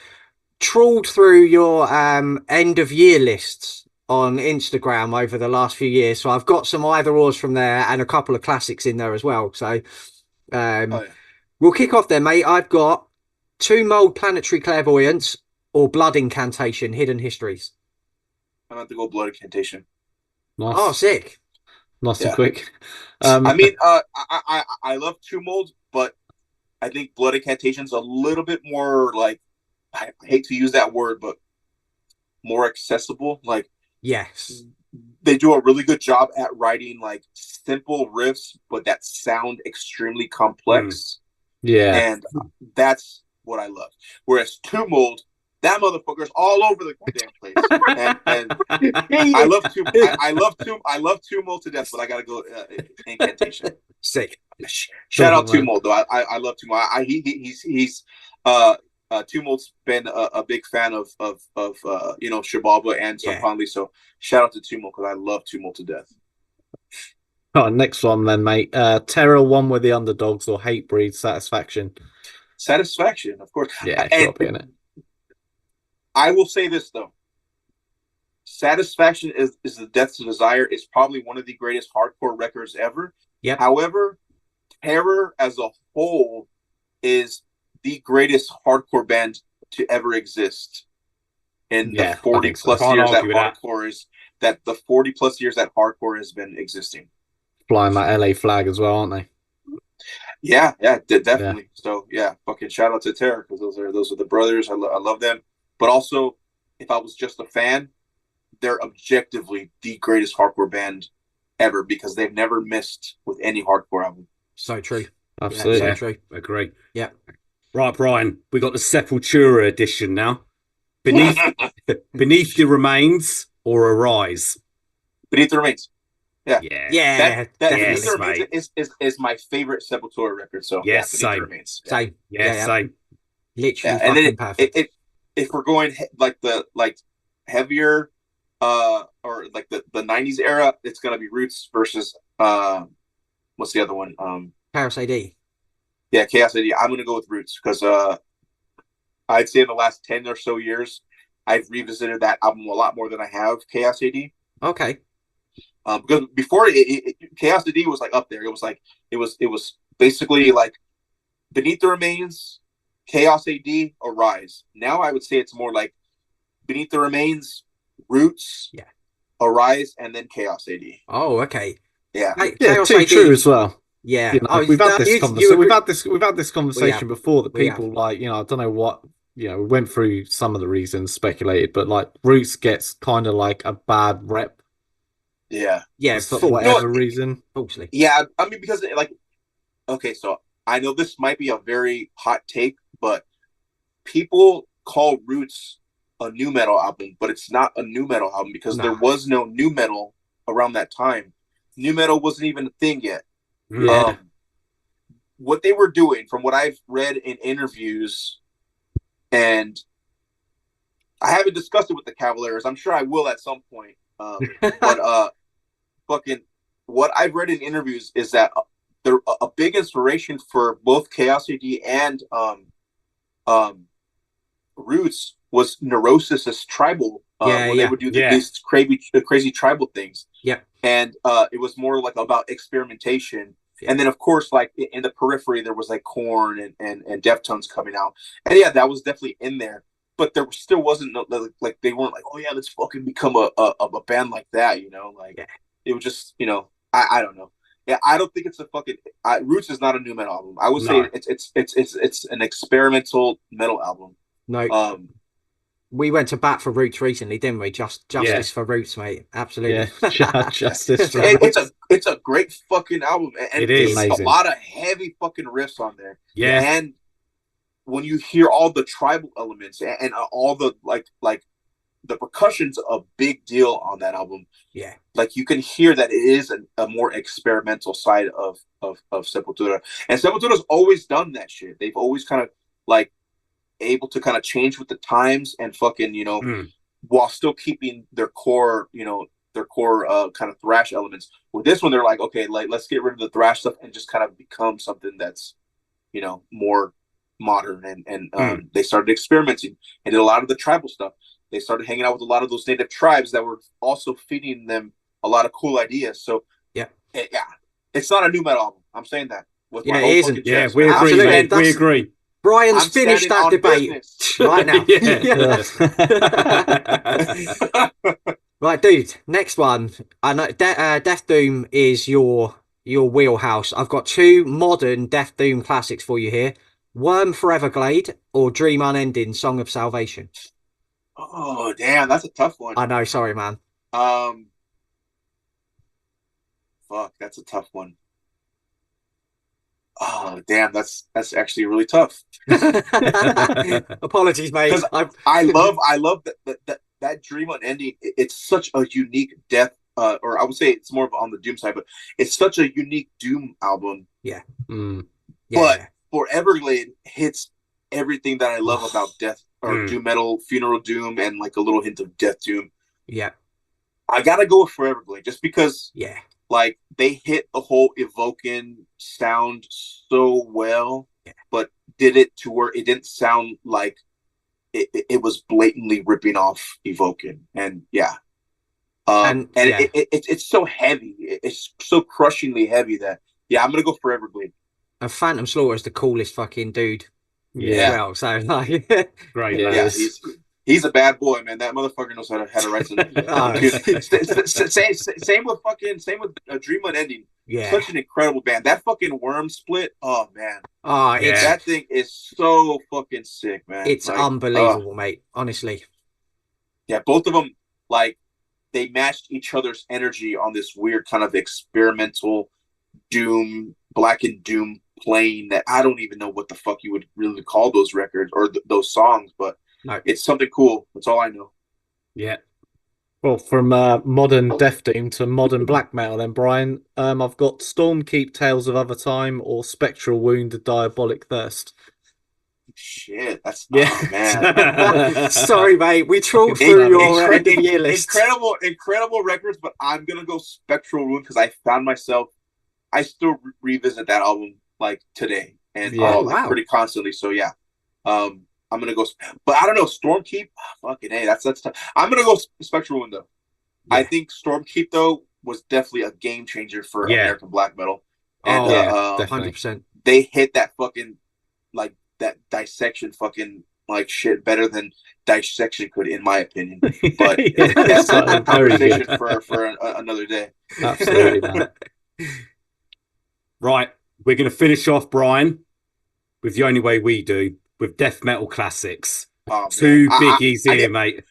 trawled through your end of year lists on Instagram over the last few years, so I've got some either ors from there and a couple of classics in there as well. So we'll kick off there, mate. I've got Two Mold Planetary Clairvoyance or Blood Incantation Hidden Histories. I'm about to go Blood Incantation. Nice. Oh, sick. Nice and quick. I mean, I love Tumult, but I think Blood Incantation's a little bit more like, I hate to use that word, but more accessible. Like, yes, they do a really good job at writing like simple riffs, but that sound extremely complex. Yeah, and that's what I love. Whereas Tumult, that motherfucker's all over the damn place. And I love Tumult to death, but I gotta go Incantation. Sick. Shout out Tumult though. I love Tumult. He's Tumult's been a big fan of Shibaba and Tzompantli. So shout out to Tumult because I love Tumult to death. Oh, next one then, mate. Terror, One with the Underdogs, or Hatebreed, Satisfaction. Satisfaction, of course. Yeah, sure, in it. I will say this though. Satisfaction is the Death to Desire is probably one of the greatest hardcore records ever. Yep. However, Terror as a whole is the greatest hardcore band to ever exist. In the 40 plus years that hardcore is the 40 plus years that hardcore has been existing. Flying that LA flag as well, aren't they? Yeah, definitely. Yeah. So yeah, fucking shout out to Terror because those are the brothers. I love them. But also, if I was just a fan, they're objectively the greatest hardcore band ever because they've never missed with any hardcore album. So true. Absolutely. Yeah, so true. Agree. Yeah. Right, Brian, we got the Sepultura edition now. Beneath the Remains or Arise? Beneath the Remains. Yeah. That yes, Beneath the Remains is my favorite Sepultura record. So yes, Beneath the Remains. Same. Yeah, same. Literally, and then perfect. If we're going like heavier or like the 90s era, it's gonna be Roots versus what's the other one? Chaos AD. Yeah, Chaos AD. I'm gonna go with Roots because I'd say in the last 10 or so years I've revisited that album a lot more than I have Chaos AD. Okay. Because before Chaos AD was like up there. It was basically like Beneath the Remains, Chaos AD, Arise. Now I would say it's more like Beneath the Remains, Roots, Arise, and then Chaos AD. Oh, okay. Yeah, Chaos AD. True as well. Yeah, we've had this conversation before that people like, I don't know what, we went through some of the reasons speculated, but like Roots gets kind of like a bad rep. Yeah, for whatever reason. Falsely. Yeah, I mean because like, okay, so I know this might be a very hot take, but people call Roots a nu metal album, but it's not a nu metal album because there was no nu metal around that time. Nu metal wasn't even a thing yet. Yeah. What they were doing, from what I've read in interviews, and I haven't discussed it with the Cavaliers. I'm sure I will at some point. But fucking what I've read in interviews is that they're a big inspiration for both Chaos AD and Roots was Neurosis's tribal when they would do these crazy tribal things. Yeah. And it was more like about experimentation. And then, of course, like in the periphery, there was like Korn and Deftones coming out. And yeah, that was definitely in there. But there still wasn't like they weren't like, oh yeah, let's fucking become a band like that, like. Yeah. it was just, I don't know. Yeah, I don't think it's a fucking Roots is not a new metal album. I would No. say it's an experimental metal album. No, we went to bat for Roots recently, didn't we? Justice for Roots, mate. Absolutely. Yeah, justice for It's a great fucking album, and It is. it's Amazing. a lot of heavy fucking riffs on there. Yeah. And when you hear all the tribal elements and all the like the percussion's a big deal on that album. Yeah. Like you can hear that it is a more experimental side of Sepultura. And Sepultura's always done that shit. They've always kind of like able to kind of change with the times and fucking, while still keeping their core, kind of thrash elements. With this one, they're like, okay, like let's get rid of the thrash stuff and just kind of become something that's, more modern. And they started experimenting and did a lot of the tribal stuff. They started hanging out with a lot of those native tribes that were also feeding them a lot of cool ideas. So yeah, it's not a new metal album. I'm saying that with my whole fucking chest. We agree, Absolutely. mate. We agree. Brian's I'm finished that debate right now. Right, dude. Next one. I know Death Doom is your wheelhouse. I've got two modern Death Doom classics for you here: Worm for Everglade or Dream Unending, Song of Salvation. Oh damn, that's a tough one. I know. Sorry, man. Fuck, that's a tough one. Oh damn, that's actually really tough. Apologies, mate. I love that Dream Unending. It's such a unique death, or I would say it's more on the Doom side, but it's such a unique Doom album. Yeah. But for Everglade hits everything that I love about death or doom metal, funeral doom, and like a little hint of death doom. Yeah. I gotta go with For Everglade just because. Yeah. Like they hit the whole evoking sound so well, but did it to where it didn't sound like it was blatantly ripping off evoking. And it's so heavy. It's so crushingly heavy that I'm gonna go For Everglade. And Phantom Slaughter is the coolest fucking dude. Yeah. Well, so like, great. Yeah, he's a bad boy, man. That motherfucker knows how to write some. Same with Dream Unending. Yeah, such an incredible band. That fucking Worm split. Oh man. Oh, That thing is so fucking sick, man. It's like, unbelievable, mate. Honestly. Yeah, both of them they matched each other's energy on this weird kind of experimental doom, black and doom playing that I don't even know what the fuck you would really call those records or those songs, but it's something cool. That's all I know. Yeah. Well, from modern Death Doom to modern black metal, then Brian, I've got Stormkeep, Tales of Other Time, or Spectral Wound, Diabolic Thirst. Shit, that's man. Sorry, mate. We trawled through your end of year list. Incredible records, but I'm gonna go Spectral Wound because I found myself. I still revisit that album like today and pretty constantly. So yeah, I'm gonna go, but I don't know. Stormkeep, fucking hey, that's tough. I'm gonna go Spectral Wound though. Yeah. I think Stormkeep though was definitely a game changer for American black metal. And 100%. They hit that fucking like that dissection fucking like shit better than dissection could, in my opinion. But that's a conversation for another day. Absolutely, man. Right, we're going to finish off, Brian, with The Only Way We Do, with death metal classics. Two biggies here, mate.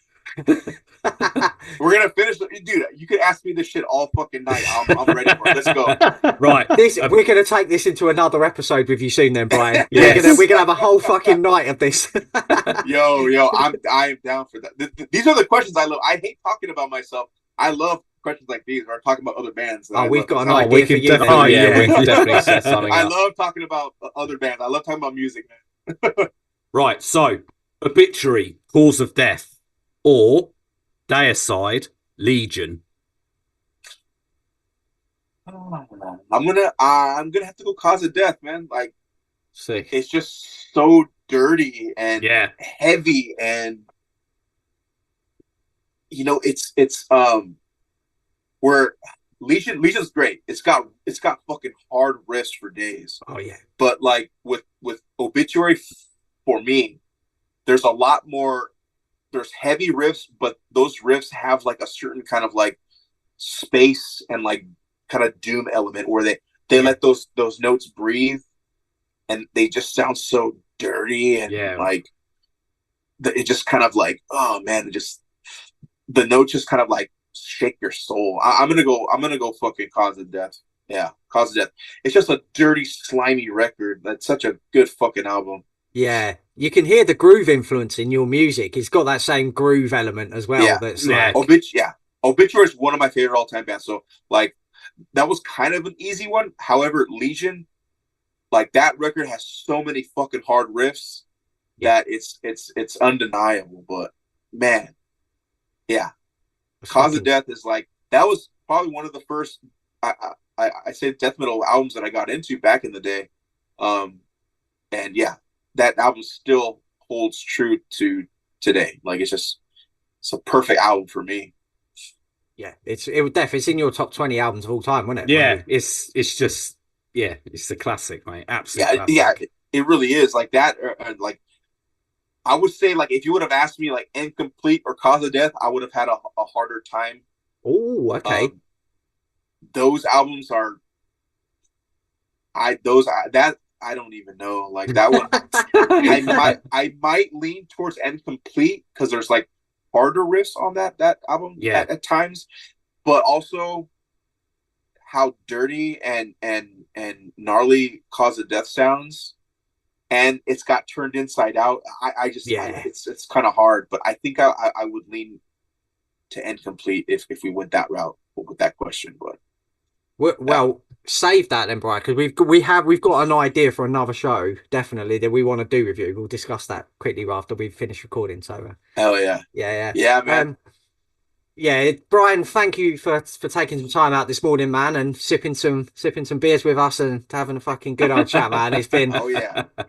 We're gonna finish, dude. You could ask me this shit all fucking night. I'm ready for it. Let's go. Right, we're gonna take this into another episode with you soon, then, Brian. Yes. We're gonna have a whole fucking night of this. yo, I am down for that. These are the questions I love. I hate talking about myself. I love questions like these. We're talking about other bands. We've got an idea for you. We can definitely set something I love talking about other bands. I love talking about music, man. Right, so Obituary, Cause of Death, or Deicide, Legion. I'm gonna have to go Cause of Death, man. Like, sick. It's just so dirty and heavy, and it's where Legion's great. It's got fucking hard riffs for days. Oh yeah. But like with Obituary, for me, there's a lot more. There's heavy riffs, but those riffs have like a certain kind of like space and like kind of doom element where they let those notes breathe, and they just sound so dirty and like it just kind of like, oh man, it just, the notes just kind of like shake your soul. I'm gonna go fucking Cause of Death. Yeah, Cause of Death. It's just a dirty, slimy record. That's such a good fucking album. Yeah, you can hear the groove influence in your music. It's got that same groove element as well. Yeah, that's like Obituary is one of my favorite all-time bands. So like that was kind of an easy one. However, Legion, like that record has so many fucking hard riffs that it's undeniable. But man, yeah, Cause of Death is like, that was probably one of the first I say death metal albums that I got into back in the day. And yeah, that album still holds true to today. Like it's a perfect album for me. Yeah, it's in your top 20 albums of all time, wasn't it? Yeah, it's just it's a classic, mate. Absolutely. Yeah, it really is. Like that, like I would say, like if you would have asked me like Incomplete or Cause of Death, I would have had a harder time. Oh, okay. Those albums are, I don't even know. Like that one, I might lean towards Incomplete because there's like harder riffs on that album at times, but also how dirty and gnarly Cause of Death sounds, and it's got Turned Inside Out. It's kind of hard, but I think I would lean to Incomplete if we went that route with that question. But well, save that then, Brian, because we've got an idea for another show, definitely, that we want to do with you. We'll discuss that quickly after we've finished recording. So, hell yeah, yeah, man. Brian, thank you for taking some time out this morning, man, and sipping some beers with us and having a fucking good old chat, man. It's been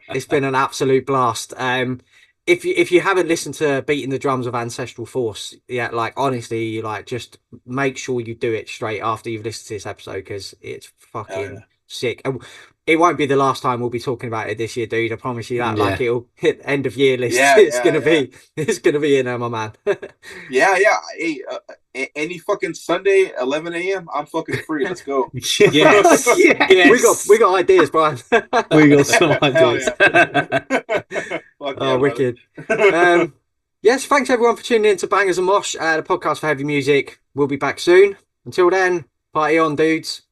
it's been an absolute blast. If you haven't listened to Beating the Drums of Ancestral Force, like honestly, like just make sure you do it straight after you've listened to this episode, because it's fucking sick. And it won't be the last time we'll be talking about it this year, dude. I promise you that. Yeah. Like it'll hit end of year list. It's gonna be in there, my man. Hey, any fucking Sunday 11 a.m. I'm fucking free. Let's go. Yes. We got ideas, Brian. We got some ideas. Wicked. Yes, thanks everyone for tuning in to Bangers and Mosh, the podcast for heavy music. We'll be back soon. Until then, party on, dudes.